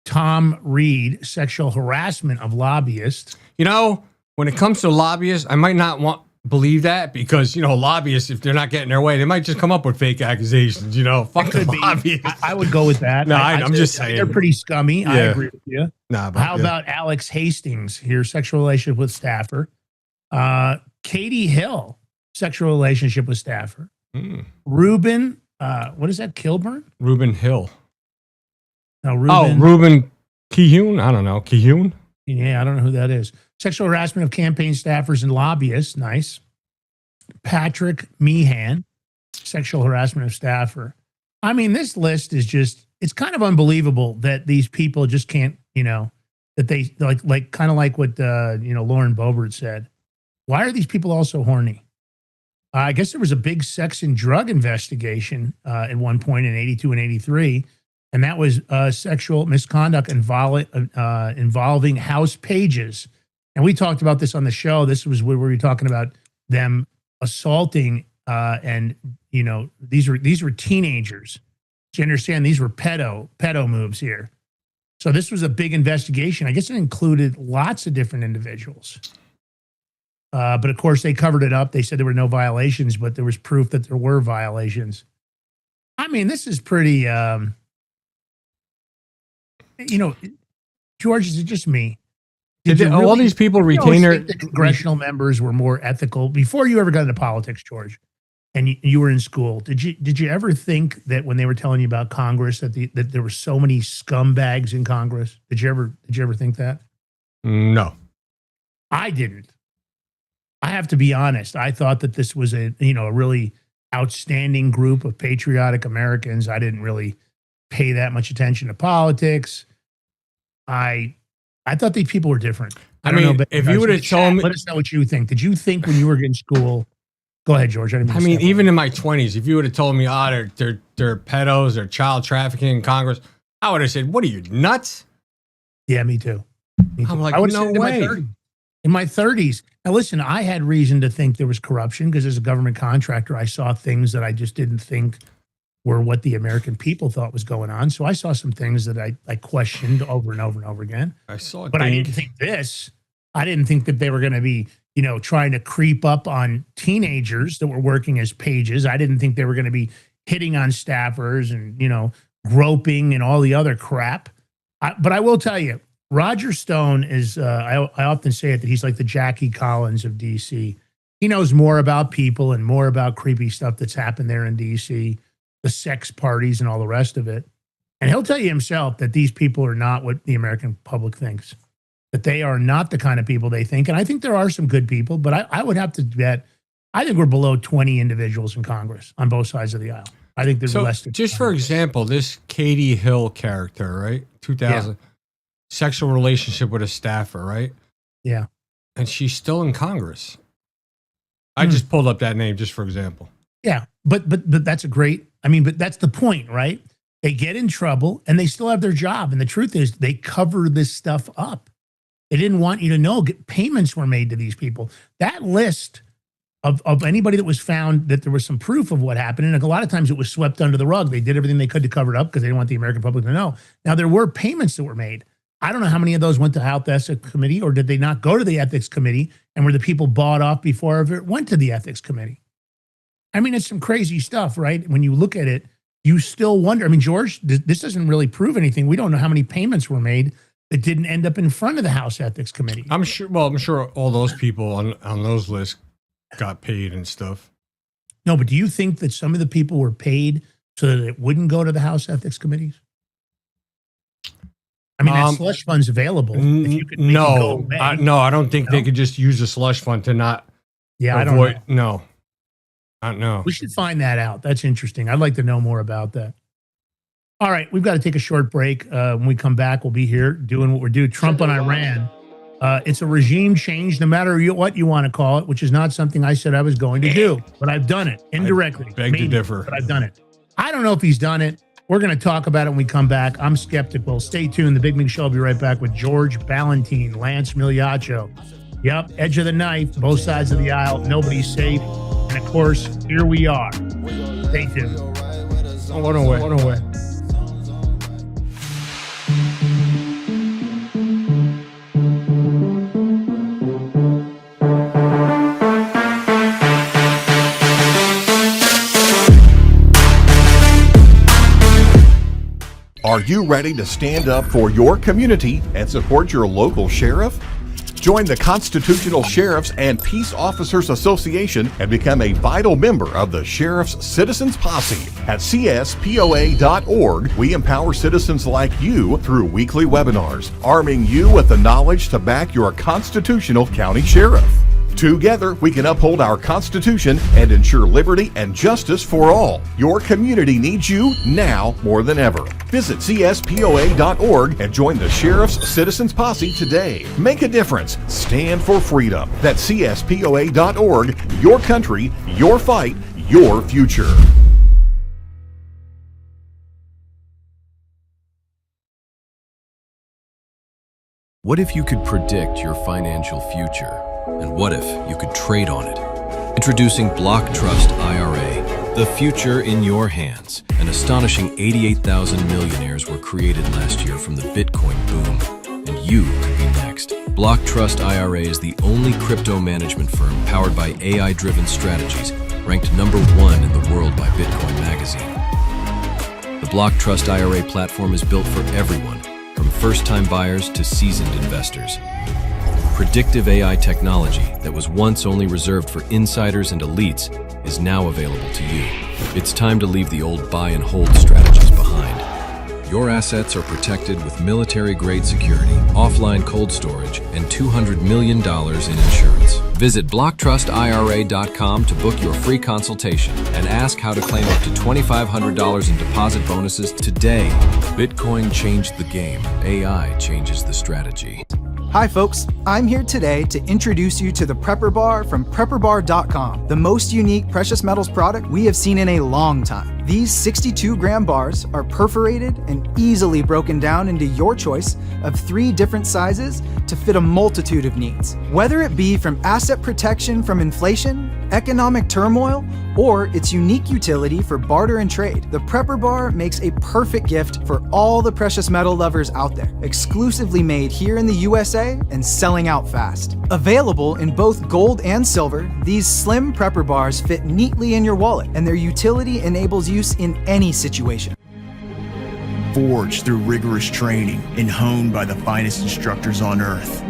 Tom Reed. Sexual harassment of lobbyist. When it comes to lobbyists, I might not believe that because, lobbyists, if they're not getting their way, they might just come up with fake accusations, Fuck the lobbyists. I would go with that. No, I'm just saying. They're pretty scummy. Yeah. I agree with you. How about Alex Hastings here? Sexual relationship with staffer. Katie Hill. Sexual relationship with staffer. Ruben, what is that? Kilburn? Ruben Hill. No, Ruben. Ruben Kihune? I don't know. Kihune? Yeah, I don't know who that is. Sexual harassment of campaign staffers and lobbyists. Nice. Patrick Meehan. Sexual harassment of staffer. I mean, this list is it's kind of unbelievable that these people just can't, that they kind of like what, Lauren Boebert said. Why are these people all so horny? I guess there was a big sex and drug investigation at one point in 82 and 83, and that was sexual misconduct involving House pages. And we talked about this on the show. This was where we were talking about them assaulting, and these were teenagers. So you understand these were pedo moves here. So this was a big investigation. I guess it included lots of different individuals. But of course, they covered it up. They said there were no violations, but there was proof that there were violations. I mean, this is pretty, George, is it just me? all these people you retain always their think the congressional members were more ethical before you ever got into politics, George, and you were in school? Did you ever think that when they were telling you about Congress that there were so many scumbags in Congress? Did you ever think that? No. I didn't. I have to be honest. I thought that this was a really outstanding group of patriotic Americans. I didn't really pay that much attention to politics. I thought these people were different. I don't know, but if you would have told me, let us know what you think. Did you think when you were in school? Go ahead, George. Even in my 20s, if you would have told me, they're pedos, they're child trafficking in Congress, I would have said, "What are you, nuts?" Yeah, me too. I'm like, I would no way. In my 30s. Now, listen, I had reason to think there was corruption because as a government contractor, I saw things that I just didn't think were what the American people thought was going on. So I saw some things that I questioned over and over and over again. I saw it. But I didn't think this. I didn't think that they were going to be, trying to creep up on teenagers that were working as pages. I didn't think they were going to be hitting on staffers and, groping and all the other crap. But I will tell you, Roger Stone is, I often say it, that he's like the Jackie Collins of D.C. He knows more about people and more about creepy stuff that's happened there in D.C., the sex parties and all the rest of it. And he'll tell you himself that these people are not what the American public thinks, that they are not the kind of people they think. And I think there are some good people, but I would have to bet, I think we're below 20 individuals in Congress on both sides of the aisle. I think there's less than just for example, this Katie Hill character, right? 2000. Yeah. Sexual relationship with a staffer, right? Yeah. And she's still in Congress. I just pulled up that name just for example. Yeah. But that's but that's the point, right? They get in trouble and they still have their job. And the truth is they cover this stuff up. They didn't want you to know payments were made to these people. That list of anybody that was found that there was some proof of what happened. And a lot of times it was swept under the rug. They did everything they could to cover it up because they didn't want the American public to know. Now there were payments that were made. I don't know how many of those went to House Ethics Committee, or did they not go to the Ethics Committee, and were the people bought off before it went to the Ethics Committee? I mean, it's some crazy stuff, right? When you look at it, you still wonder. I mean, George, this doesn't really prove anything. We don't know how many payments were made that didn't end up in front of the House Ethics Committee. I'm sure all those people on those lists got paid and stuff. No, but do you think that some of the people were paid so that it wouldn't go to the House Ethics Committees? I mean, that slush fund's available. If you could make it go away. I don't think they could just use the slush fund to not. Yeah, avoid, I don't know. No, I don't know. We should find that out. That's interesting. I'd like to know more about that. All right, we've got to take a short break. When we come back, we'll be here doing what we're doing. Trump on Iran. It's a regime change, no matter what you want to call it, which is not something I said I was going to do, but I've done it indirectly. I beg to differ. But I've done it. I don't know if he's done it. We're going to talk about it when we come back. I'm skeptical. Stay tuned. The Big Mig Show will be right back with George Ballantine, Lance Migliaccio. Yep, edge of the knife, both sides of the aisle. Nobody's safe. And of course, here we are. Stay tuned. One away. Are you ready to stand up for your community and support your local sheriff? Join the Constitutional Sheriffs and Peace Officers Association and become a vital member of the Sheriff's Citizens Posse. At CSPOA.org, we empower citizens like you through weekly webinars, arming you with the knowledge to back your constitutional county sheriff. Together, we can uphold our Constitution and ensure liberty and justice for all. Your community needs you now more than ever. Visit CSPOA.org and join the Sheriff's Citizens Posse today. Make a difference. Stand for freedom. That's CSPOA.org. Your country, your fight, your future. What if you could predict your financial future? And what if you could trade on it? Introducing Block Trust IRA, the future in your hands. An astonishing 88,000 millionaires were created last year from the Bitcoin boom, and you could be next. Block Trust IRA is the only crypto management firm powered by AI-driven strategies, ranked #1 in the world by Bitcoin Magazine. The Block Trust IRA platform is built for everyone, from first-time buyers to seasoned investors. Predictive AI technology that was once only reserved for insiders and elites is now available to you. It's time to leave the old buy and hold strategies behind. Your assets are protected with military-grade security, offline cold storage, and $200 million in insurance. Visit BlockTrustIRA.com to book your free consultation and ask how to claim up to $2,500 in deposit bonuses today. Bitcoin changed the game. AI changes the strategy. Hi folks, I'm here today to introduce you to the Prepper Bar from PrepperBar.com, the most unique precious metals product we have seen in a long time. These 62-gram bars are perforated and easily broken down into your choice of 3 different sizes to fit a multitude of needs. Whether it be from asset protection from inflation, economic turmoil, or its unique utility for barter and trade, the Prepper Bar makes a perfect gift for all the precious metal lovers out there. Exclusively made here in the USA and selling out fast. Available in both gold and silver, these slim Prepper Bars fit neatly in your wallet, and their utility enables use in any situation. Forged through rigorous training and honed by the finest instructors on earth,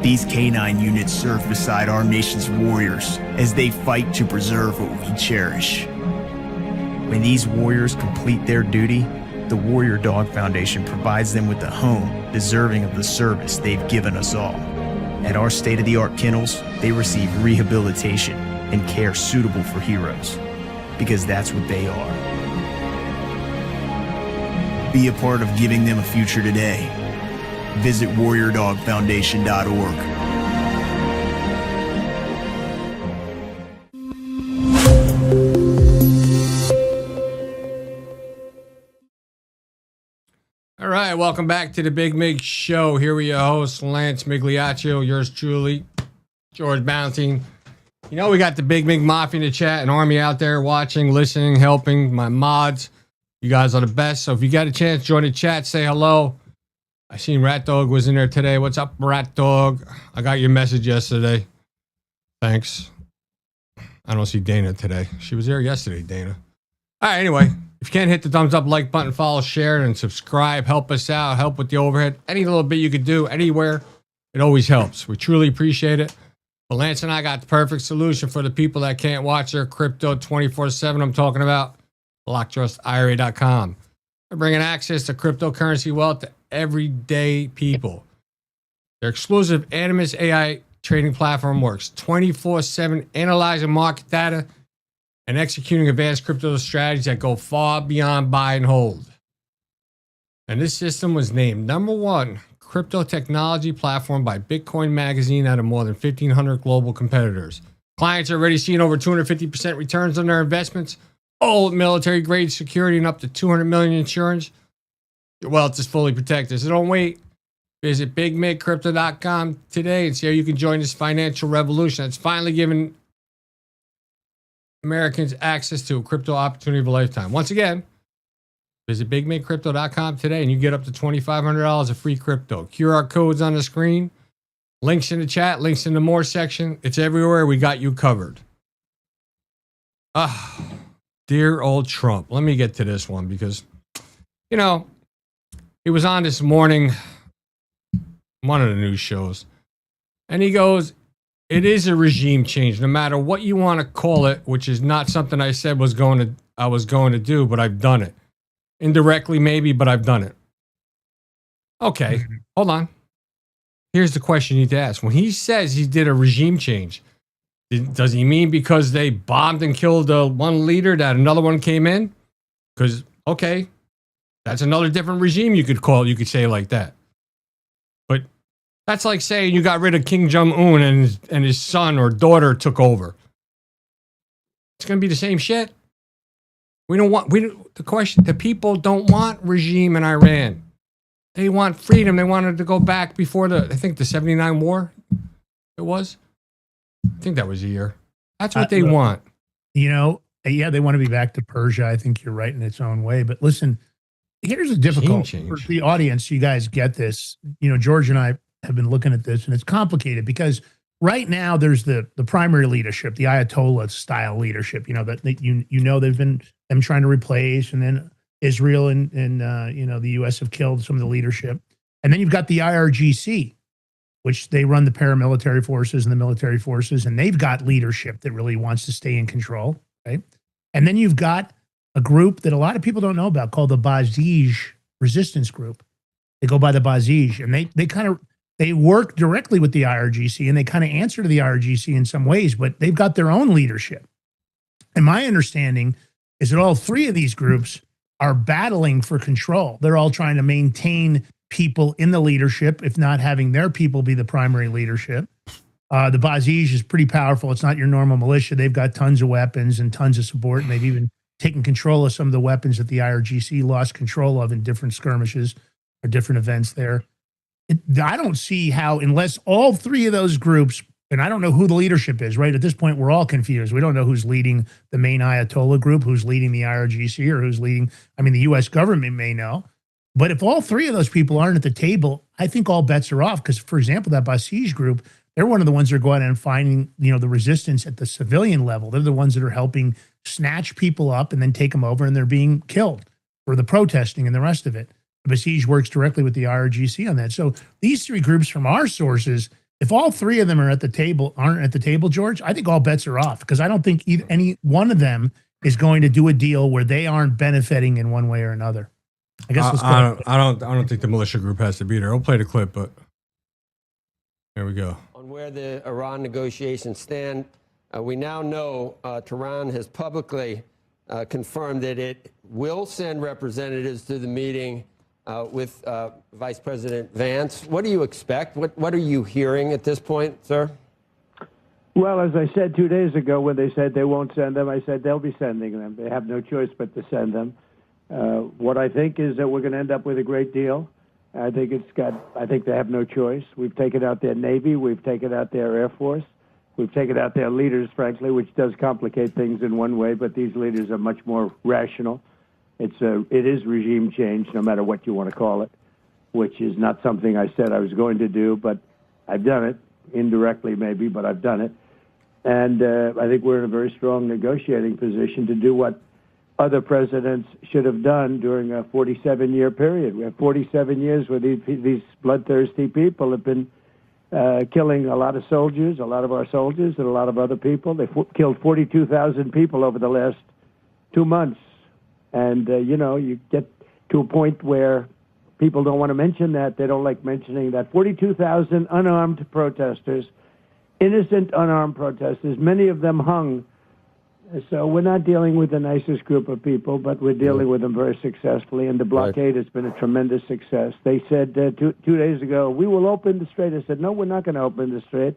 these canine units serve beside our nation's warriors as they fight to preserve what we cherish. When these warriors complete their duty, the Warrior Dog Foundation provides them with a home deserving of the service they've given us all. At our state-of-the-art kennels, they receive rehabilitation and care suitable for heroes, because that's what they are. Be a part of giving them a future today. Visit warriordogfoundation.org. All right, welcome back to the Big Mig Show. Here we are, host Lance Migliaccio, yours truly, George Bouncing. You know, we got the Big Mig Mafia in the chat, an army out there watching, listening, helping, my mods. You guys are the best. So if you got a chance, join the chat, say hello. I seen Rat Dog was in there today. What's up, Rat Dog? I got your message yesterday. Thanks. I don't see Dana today. She was there yesterday, Dana. All right, anyway. If you can't hit the thumbs up, like button, follow, share, and subscribe. Help us out. Help with the overhead. Any little bit you could do anywhere, it always helps. We truly appreciate it. But Lance and I got the perfect solution for the people that can't watch their crypto 24/7. I'm talking about BlockTrustIRA.com. We're bringing access to cryptocurrency wealth to everyday people. Their exclusive Animus AI trading platform works 24/7, analyzing market data and executing advanced crypto strategies that go far beyond buy and hold. And this system was named #1 crypto technology platform by Bitcoin Magazine out of more than 1,500 global competitors. Clients are already seeing over 250% returns on their investments, all with military-grade security and up to $200 million insurance. Your wealth is fully protected, so don't wait. Visit BigMigCrypto.com today and see how you can join this financial revolution that's finally giving Americans access to a crypto opportunity of a lifetime. Once again, visit BigMigCrypto.com today and you get up to $2,500 of free crypto. QR codes on the screen, links in the chat, links in the more section. It's everywhere. We got you covered. Dear old Trump. Let me get to this one because, you know, he was on this morning, one of the news shows, and he goes, it is a regime change, no matter what you want to call it, which is not something I said I was going to do, but I've done it. Indirectly, maybe, but I've done it. Okay, hold on. Here's the question you need to ask. When he says he did a regime change, does he mean because they bombed and killed one leader that another one came in? Because, okay, that's another different regime you could call, you could say like that. But that's like saying you got rid of Kim Jong-un and his son or daughter took over. It's going to be the same shit. The people don't want regime in Iran. They want freedom. They wanted to go back before I think the 79 war it was. I think that was a year. That's what they want. You know, yeah, they want to be back to Persia. I think you're right in its own way. But listen, here's a difficult for the audience. You guys get this. You know, George and I have been looking at this, and it's complicated because right now there's the primary leadership, the Ayatollah style leadership. You know that they've been them trying to replace, and then Israel and the U.S. have killed some of the leadership. And then you've got the IRGC, which they run the paramilitary forces and the military forces, and they've got leadership that really wants to stay in control, right? And then you've got a group that a lot of people don't know about called the Basij Resistance Group. They go by the Basij, and they work directly with the IRGC, and they kind of answer to the IRGC in some ways, but they've got their own leadership. And my understanding is that all three of these groups are battling for control. They're all trying to maintain people in the leadership, if not having their people be the primary leadership. The Basij is pretty powerful. It's not your normal militia. They've got tons of weapons and tons of support, and they've even taken control of some of the weapons that the IRGC lost control of in different skirmishes or different events there. I don't see how, unless all three of those groups, and I don't know who the leadership is, right? At this point, we're all confused. We don't know who's leading the main Ayatollah group, who's leading the IRGC, or who's leading, the U.S. government may know. But if all three of those people aren't at the table, I think all bets are off. Because, for example, that Basij group, they're one of the ones that are going out and finding, the resistance at the civilian level. They're the ones that are helping snatch people up and then take them over, and they're being killed for the protesting and the rest of it. The Basij works directly with the IRGC on that. So these three groups from our sources, if all three of them aren't at the table, George, I think all bets are off, because I don't think any one of them is going to do a deal where they aren't benefiting in one way or another. I guess I don't think the militia group has to be there. I'll play the clip, but here we go. On where the Iran negotiations stand, we now know Tehran has publicly confirmed that it will send representatives to the meeting with Vice President Vance. What do you expect? What are you hearing at this point, sir? Well, as I said 2 days ago, when they said they won't send them, I said they'll be sending them. They have no choice but to send them. What I think is that we're going to end up with a great deal. I think they have no choice. We've taken out their Navy. We've taken out their Air Force. We've taken out their leaders, frankly, which does complicate things in one way, but these leaders are much more rational. It is regime change, no matter what you want to call it, which is not something I said I was going to do, but I've done it, indirectly maybe, but I've done it. And I think we're in a very strong negotiating position to do what other presidents should have done during a 47-year period. We have 47 years where these bloodthirsty people have been killing a lot of soldiers, a lot of our soldiers, and a lot of other people. They've killed 42,000 people over the last 2 months. And, you get to a point where people don't want to mention that. They don't like mentioning that. 42,000 unarmed protesters, innocent unarmed protesters, many of them hung. So we're not dealing with the nicest group of people, but we're dealing with them very successfully, and the blockade has been a tremendous success. They said 2 days ago, we will open the strait. I said, no, we're not going to open the strait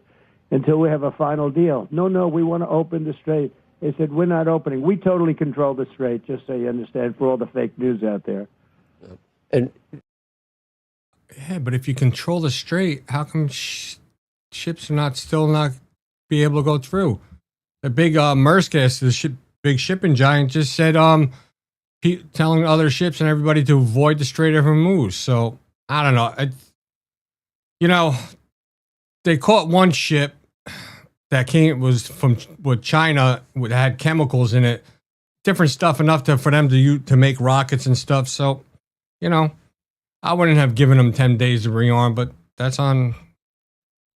until we have a final deal. No, we want to open the strait. They said, we're not opening. We totally control the strait, just so you understand, for all the fake news out there. And yeah, but if you control the strait, how come ships are still not be able to go through? The big Maersk, the big shipping giant, just said telling other ships and everybody to avoid the Strait of Hormuz. So I don't know. They caught one ship that was from China, that had chemicals in it, different stuff enough for them to make rockets and stuff. So, I wouldn't have given them 10 days to rearm, but that's on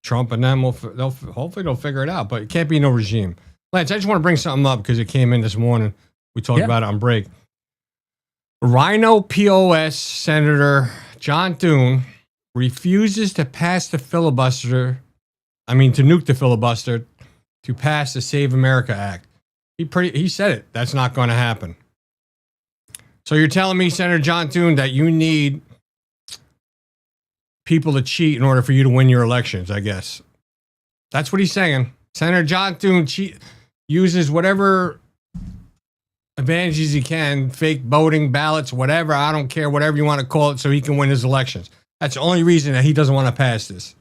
Trump and them. Hopefully they'll figure it out, but it can't be no regime. Lance, I just want to bring something up because it came in this morning. We talked about it on break. Rhino POS Senator John Thune refuses to pass the filibuster. To nuke the filibuster to pass the Save America Act. He said it. That's not going to happen. So you're telling me, Senator John Thune, that you need people to cheat in order for you to win your elections, I guess. That's what he's saying. Senator John Thune uses whatever advantages he can, fake voting, ballots, whatever, I don't care, whatever you want to call it, so he can win his elections. That's the only reason that he doesn't want to pass this.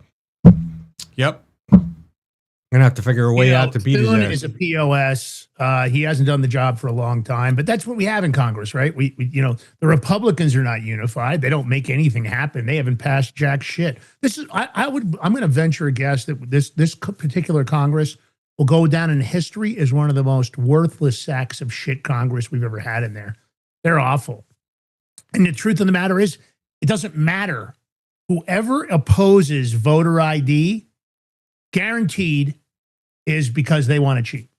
Yep. Going to have to figure a way out to beat his ass. Is a POS. He hasn't done the job for a long time, but that's what we have in Congress, right? We the Republicans are not unified. They don't make anything happen. They haven't passed jack shit. I'm going to venture a guess that this particular Congress will go down in history as one of the most worthless sacks of shit Congress we've ever had in there. They're awful. And the truth of the matter is, it doesn't matter whoever opposes voter ID, guaranteed, is because they want to cheat.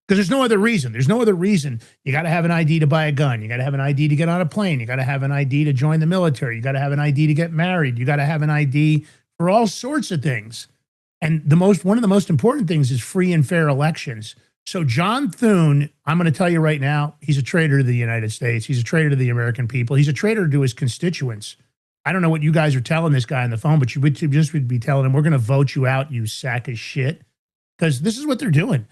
Because there's no other reason. There's no other reason. You got to have an ID to buy a gun. You got to have an ID to get on a plane. You got to have an ID to join the military. You got to have an ID to get married. You got to have an ID for all sorts of things. And one of the most important things is free and fair elections. So John Thune, I'm going to tell you right now, he's a traitor to the United States. He's a traitor to the American people. He's a traitor to his constituents. I don't know what you guys are telling this guy on the phone, but you would just be telling him, we're going to vote you out, you sack of shit. Because this is what they're doing.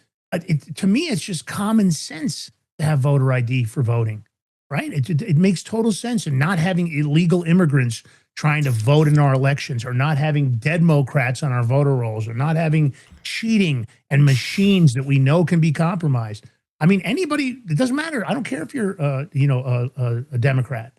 To me, it's just common sense to have voter ID for voting, right? It makes total sense. And not having illegal immigrants trying to vote in our elections, or not having Democrats on our voter rolls, or not having cheating and machines that we know can be compromised. I mean, anybody, it doesn't matter. I don't care if you're, a Democrat.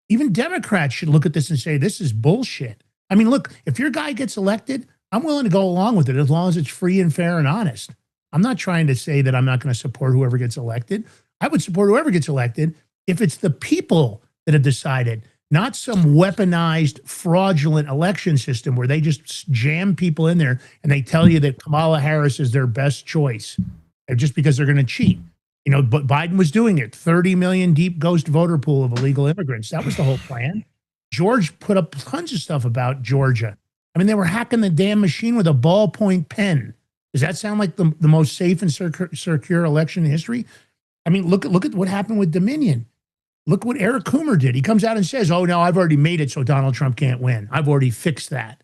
Even Democrats should look at this and say, this is bullshit. I mean, look, if your guy gets elected, I'm willing to go along with it as long as it's free and fair and honest. I'm not trying to say that I'm not going to support whoever gets elected. I would support whoever gets elected if it's the people that have decided, not some weaponized, fraudulent election system where they just jam people in there and they tell you that Kamala Harris is their best choice just because they're going to cheat. You know, but Biden was doing it. 30 million deep ghost voter pool of illegal immigrants. That was the whole plan. George put up tons of stuff about Georgia. I mean, they were hacking the damn machine with a ballpoint pen. Does that sound like the most safe and secure election in history? I mean, look at what happened with Dominion. Look what Eric Coomer did. He comes out and says, oh, no, I've already made it so Donald Trump can't win. I've already fixed that.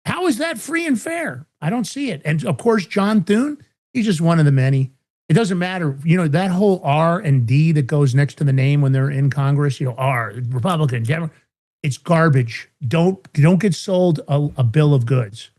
How is that free and fair? I don't see it. And, of course, John Thune, he's just one of the many. It doesn't matter. You know, that whole R and D that goes next to the name when they're in Congress, you know, R, Republican, Democrat, it's garbage. Don't get sold a bill of goods.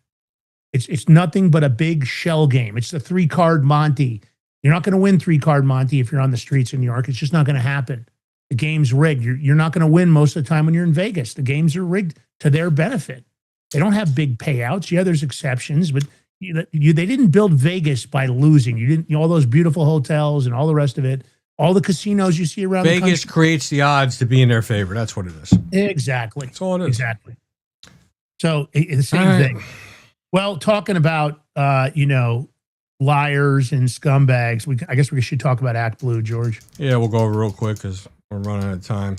It's nothing but a big shell game. It's the 3-card Monty. You're not going to win 3-card Monty if you're on the streets in New York. It's just not going to happen. The game's rigged. You're not going to win most of the time when you're in Vegas. The games are rigged to their benefit. They don't have big payouts. Yeah, there's exceptions, but they didn't build Vegas by losing. You didn't, all those beautiful hotels and all the rest of it, all the casinos you see around the country. Vegas creates the odds to be in their favor. That's what it is. Exactly. That's all it is. Exactly. So the same thing. Well, talking about, liars and scumbags, I guess we should talk about Act Blue, George. Yeah, we'll go over real quick because we're running out of time.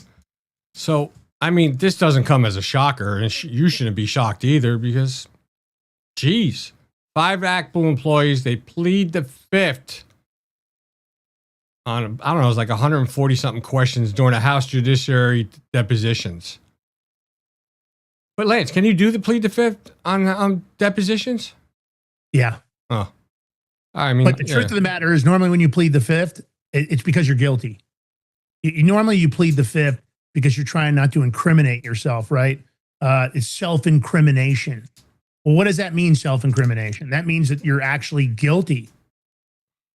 So, I mean, this doesn't come as a shocker, and you shouldn't be shocked either because, geez, 5 Act Blue employees, they plead the fifth on, I don't know, it was like 140-something questions during a House Judiciary depositions. But Lance, can you do the plead the fifth on depositions? Yeah. Oh, I mean, but the truth of the matter is, normally when you plead the fifth, it's because you're guilty. Normally you plead the fifth because you're trying not to incriminate yourself, right? It's self-incrimination. Well, what does that mean, self-incrimination? That means that you're actually guilty.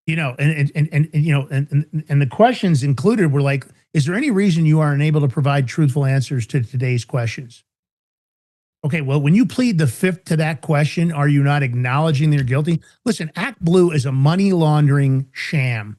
You know, and the questions included were like, is there any reason you are unable to provide truthful answers to today's questions? Okay, well, when you plead the fifth to that question, are you not acknowledging that you're guilty? Listen, Act Blue is a money laundering sham.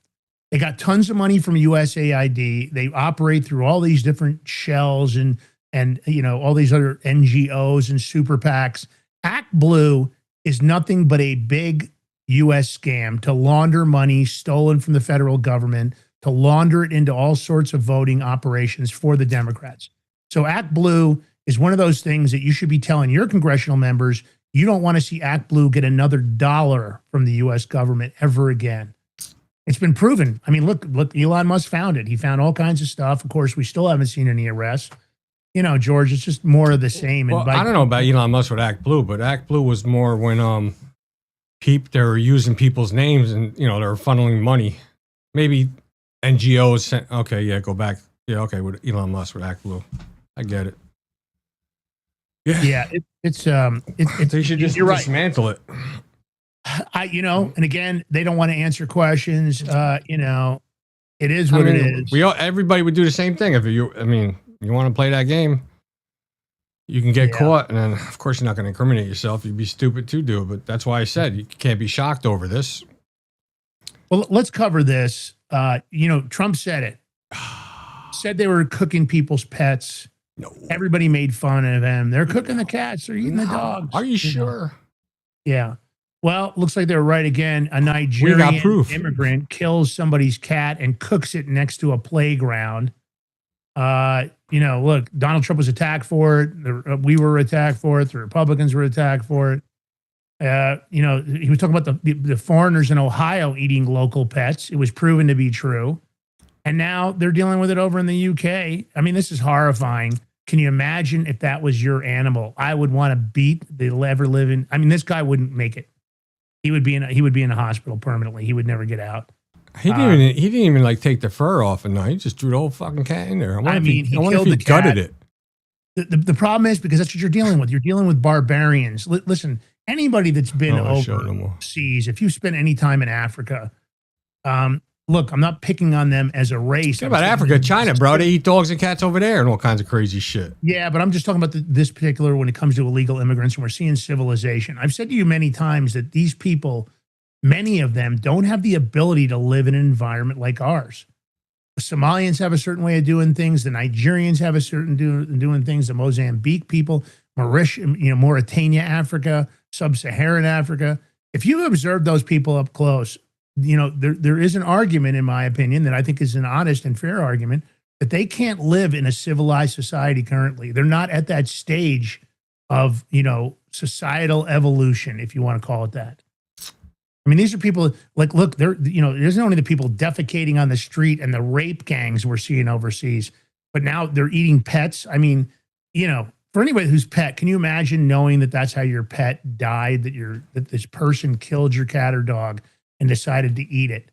They got tons of money from USAID. They operate through all these different shells and all these other NGOs and super PACs. Act Blue is nothing but a big U.S. scam to launder money stolen from the federal government, to launder it into all sorts of voting operations for the Democrats. So Act Blue is one of those things that you should be telling your congressional members you don't want to see Act Blue get another dollar from the U.S. government ever again. It's been proven. I mean, look, Elon Musk found it. He found all kinds of stuff. Of course, we still haven't seen any arrests. You know, George, it's just more of the same. Well, I don't know about Elon Musk with Act Blue, but Act Blue was more when they were using people's names and, they were funneling money. Maybe NGOs sent, okay, yeah, go back. Yeah, okay, with Elon Musk with Act Blue. I get it. Yeah. It's they should just dismantle it. And again, they don't want to answer questions. It is what it is. Everybody would do the same thing. If you want to play that game, you can get caught. And then, of course, you're not going to incriminate yourself. You'd be stupid to do it. But that's why I said you can't be shocked over this. Well, let's cover this. Trump said it. Said they were cooking people's pets. No. Everybody made fun of him. They're cooking the cats. They're eating the dogs. Are you sure? Yeah. Well, looks like they're right again. A Nigerian immigrant kills somebody's cat and cooks it next to a playground. Look, Donald Trump was attacked for it. We were attacked for it. The Republicans were attacked for it. He was talking about the foreigners in Ohio eating local pets. It was proven to be true. And now they're dealing with it over in the UK. I mean, this is horrifying. Can you imagine if that was your animal? I would want to beat the ever living. I mean, this guy wouldn't make it. He would be in a hospital permanently. He would never get out. He didn't even like take the fur off, and he just threw the whole fucking cat in there. He killed the cat. Gutted it. The problem is because that's what you're dealing with. You're dealing with barbarians. Listen, anybody that's been overseas, if you spend any time in Africa, look, I'm not picking on them as a race. Think about Africa, China, bro. They eat dogs and cats over there and all kinds of crazy shit. Yeah, but I'm just talking about this particular when it comes to illegal immigrants, and we're seeing civilization. I've said to you many times that these people, many of them, don't have the ability to live in an environment like ours. The Somalians have a certain way of doing things. The Nigerians have a certain doing things. The Mozambique people, Mauritania, Africa, Sub-Saharan Africa. If you observe those people up close, there is an argument, in my opinion, that I think is an honest and fair argument, that they can't live in a civilized society currently. They're not at that stage of, societal evolution, if you want to call it that. I mean, these are people like, look, they're, it isn't only the people defecating on the street and the rape gangs we're seeing overseas, but now they're eating pets. I mean, for anybody who's pet, can you imagine knowing that that's how your pet died, that this person killed your cat or dog and decided to eat it?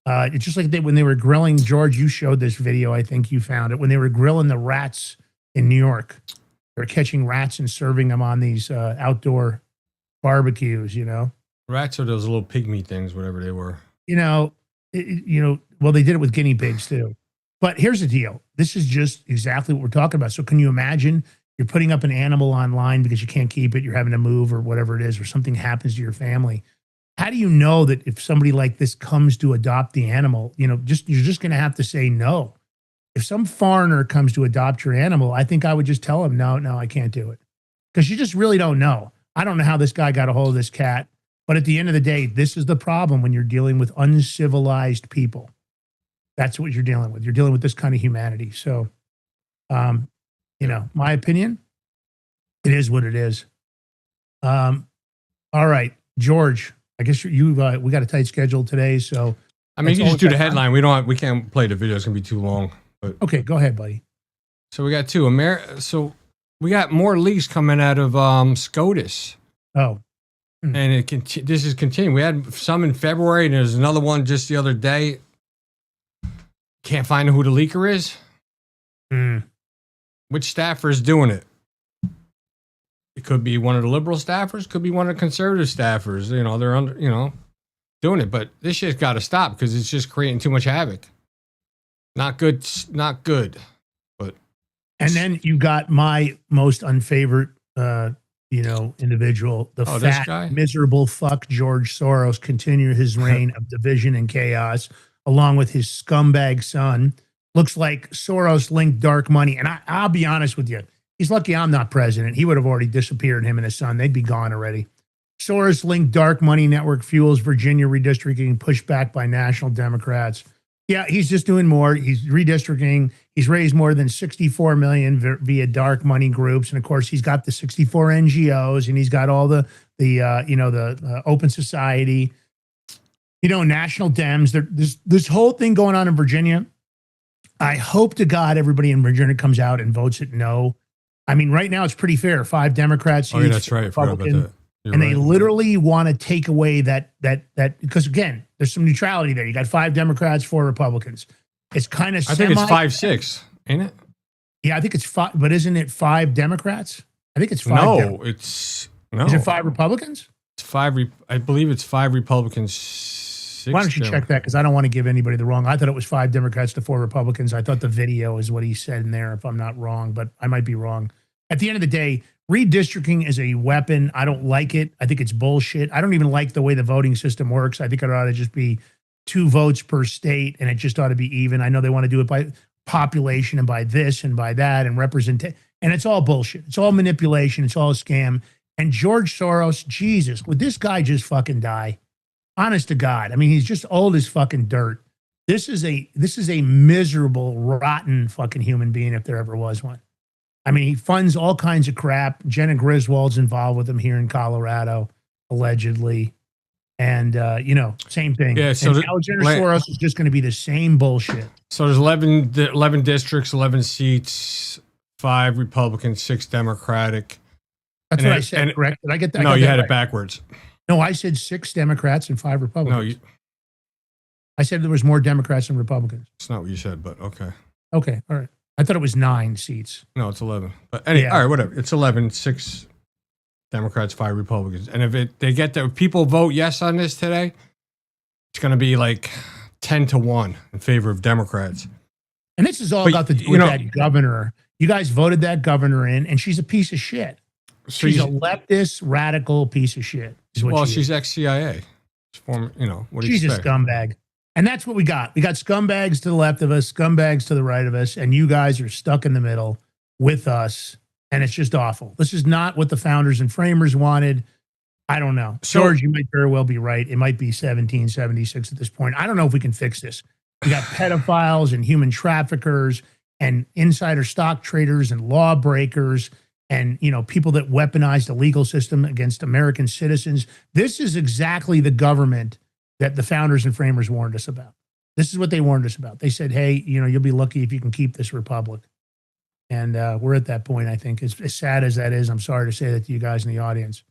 It's just like when they were grilling, George, you showed this video, I think you found it, when they were grilling the rats in New York. They were catching rats and serving them on these outdoor barbecues, Rats are those little pygmy things, whatever they were. Well, they did it with guinea pigs too. But here's the deal. This is just exactly what we're talking about. So can you imagine you're putting up an animal online because you can't keep it, you're having to move or whatever it is, or something happens to your family. How do you know that if somebody like this comes to adopt the animal, you're just going to have to say no. If some foreigner comes to adopt your animal, I think I would just tell him, no, I can't do it. Because you just really don't know. I don't know how this guy got a hold of this cat. But at the end of the day, this is the problem when you're dealing with uncivilized people. That's what you're dealing with. You're dealing with this kind of humanity. So, my opinion, it is what it is. All right, George, I guess we got a tight schedule today. So, I mean, you just do the headline. We can't play the video. It's going to be too long. But okay, go ahead, buddy. So we got two. So we got more leaks coming out of SCOTUS. Oh. And this is continuing. We had some in February, and there's another one just the other day. Can't find who the leaker is. Which staffer is doing it? It could be one of the liberal staffers, could be one of the conservative staffers. They're doing it. But this shit's got to stop because it's just creating too much havoc. Not good. Not good. But and then you got my most unfavorite individual, the fat, miserable fuck George Soros, continue his reign of division and chaos, along with his scumbag son. Looks like Soros-linked dark money. And I'll be honest with you, he's lucky I'm not president. He would have already disappeared, him and his son. They'd be gone already. Soros-linked dark money network fuels Virginia redistricting pushed back by national Democrats. Yeah, he's just doing more. He's redistricting. He's raised more than $64 million via dark money groups, and of course, he's got the 64 NGOs, and he's got all the Open Society, National Dems. This whole thing going on in Virginia. I hope to God everybody in Virginia comes out and votes it no. I mean, right now it's pretty fair. 5 Democrats. Oh, yeah, that's right. I forgot about that. And they literally want to take away that because again, there's some neutrality there. You got 5 Democrats, 4 Republicans. It's kind of I think it's 5-6, ain't it? Yeah, I think it's 5, but isn't it 5 Democrats? I think it's 5. No, Is it 5 Republicans? It's 5. I believe it's 5 Republicans. 6 Why don't you check that? Because I don't want to give anybody the wrong. I thought it was 5 Democrats to 4 Republicans. I thought the video is what he said in there, if I'm not wrong, but I might be wrong. At the end of the day, redistricting is a weapon. I don't like it. I think it's bullshit. I don't even like the way the voting system works. I think it ought to just be 2 votes per state, and it just ought to be even. I know they want to do it by population and by this and by that and representation. And it's all bullshit. It's all manipulation. It's all a scam. And George Soros, Jesus, would this guy just fucking die? Honest to God. I mean, he's just old as fucking dirt. This is a miserable, rotten fucking human being if there ever was one. I mean, he funds all kinds of crap. Jenna Griswold's involved with him here in Colorado, allegedly. And, same thing. Yeah, so Alexander Soros is just going to be the same bullshit. So there's 11 districts, 11 seats, 5 Republican, 6 Democratic. That's what I said, correct? Did I get that? No, you had it backwards. No, I said 6 Democrats and 5 Republicans. No, I said there was more Democrats than Republicans. It's not what you said, but okay. Okay, all right. I thought it was 9 seats. No, it's 11. But anyway, all right, whatever. It's 11, 6 Democrats, 5 Republicans. And if they get the people vote yes on this today, it's going to be like 10-1 in favor of Democrats. And this is all got to do with that governor. You guys voted that governor in, and she's a piece of shit. So she's a leftist, radical piece of shit. Well, she's ex-CIA. What do you She's a scumbag. And that's what we got. We got scumbags to the left of us, scumbags to the right of us, and you guys are stuck in the middle with us, and it's just awful. This is not what the founders and framers wanted. I don't know. George, you might very well be right. It might be 1776 at this point. I don't know if we can fix this. We got pedophiles and human traffickers and insider stock traders and lawbreakers and, people that weaponize the legal system against American citizens. This is exactly the government that the founders and framers warned us about. This is what they warned us about. They said, hey, you'll be lucky if you can keep this republic. And we're at that point, I think. As sad as that is, I'm sorry to say that to you guys in the audience.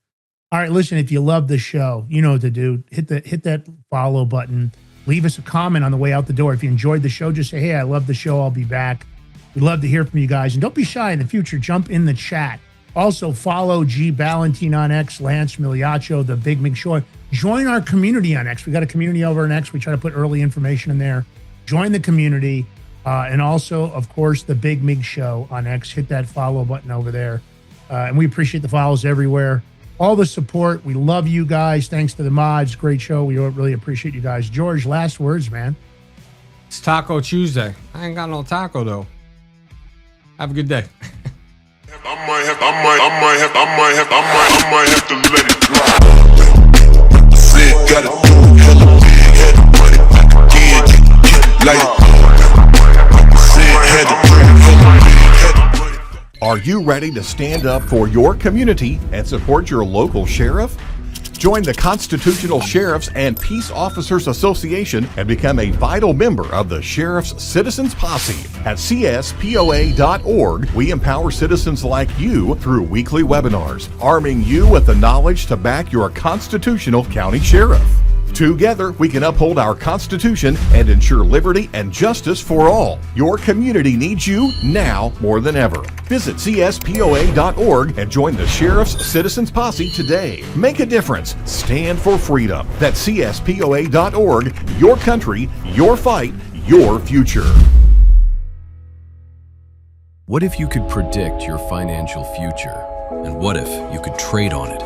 All right, listen, if you love the show, you know what to do. Hit that follow button. Leave us a comment on the way out the door. If you enjoyed the show, just say, hey, I love the show. I'll be back. We'd love to hear from you guys. And don't be shy in the future. Jump in the chat. Also, follow G. Ballantine on X, Lance Miliaccio, The Big Mig Show. Join our community on X. We got a community over on X. We try to put early information in there. Join the community. And also, of course, The Big Mig Show on X. Hit that follow button over there. And we appreciate the follows everywhere. All the support. We love you guys. Thanks to the mods. Great show. We really appreciate you guys. George, last words, man. It's Taco Tuesday. I ain't got no taco, though. Have a good day. I might have to let it drop. Said gotta do hella big, had the money back again, like said had to bring hella big, had the money. Are you ready to stand up for your community and support your local sheriff? Join the Constitutional Sheriffs and Peace Officers Association and become a vital member of the Sheriff's Citizens Posse. At CSPOA.org, we empower citizens like you through weekly webinars, arming you with the knowledge to back your constitutional county sheriff. Together, we can uphold our Constitution and ensure liberty and justice for all. Your community needs you now more than ever. Visit CSPOA.org and join the Sheriff's Citizens Posse today. Make a difference. Stand for freedom. That's CSPOA.org. Your country, your fight, your future. What if you could predict your financial future? And what if you could trade on it?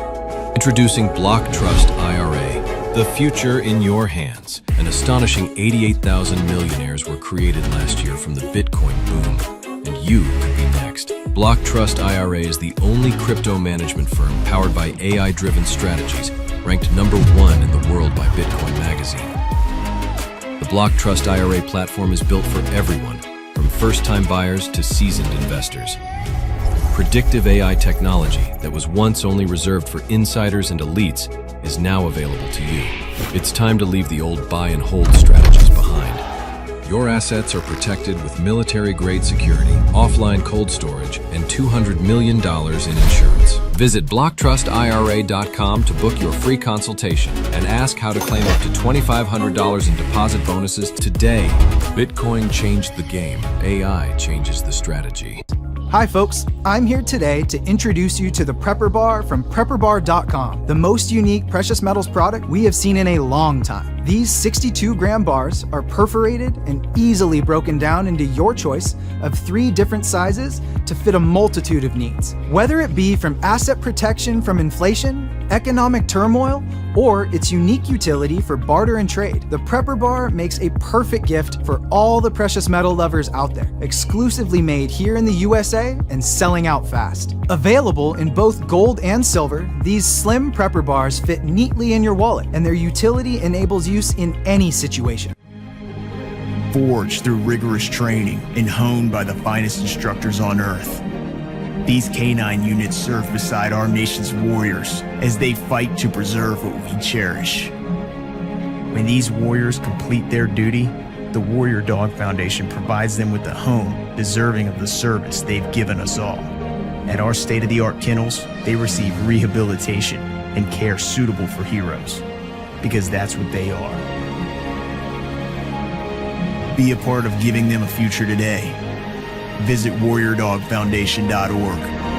Introducing Block Trust IRA. The future in your hands. An astonishing 88,000 millionaires were created last year from the Bitcoin boom, and you could be next. Block Trust IRA is the only crypto management firm powered by AI-driven strategies, ranked #1 in the world by Bitcoin Magazine. The Block Trust IRA platform is built for everyone, from first-time buyers to seasoned investors. Predictive AI technology that was once only reserved for insiders and elites is now available to you. It's time to leave the old buy and hold strategies behind. Your assets are protected with military-grade security, offline cold storage, and $200 million in insurance. Visit BlockTrustIRA.com to book your free consultation and ask how to claim up to $2,500 in deposit bonuses today. Bitcoin changed the game. AI changes the strategy. Hi folks, I'm here today to introduce you to the Prepper Bar from PrepperBar.com, the most unique precious metals product we have seen in a long time. These 62-gram bars are perforated and easily broken down into your choice of 3 different sizes to fit a multitude of needs. Whether it be from asset protection from inflation, economic turmoil, or its unique utility for barter and trade, the Prepper Bar makes a perfect gift for all the precious metal lovers out there. Exclusively made here in the USA and selling out fast. Available in both gold and silver, these slim Prepper Bars fit neatly in your wallet, and their utility enables use in any situation. Forged through rigorous training and honed by the finest instructors on Earth, these canine units serve beside our nation's warriors as they fight to preserve what we cherish. When these warriors complete their duty, the Warrior Dog Foundation provides them with a home deserving of the service they've given us all. At our state-of-the-art kennels, they receive rehabilitation and care suitable for heroes, because that's what they are. Be a part of giving them a future today. Visit warriordogfoundation.org.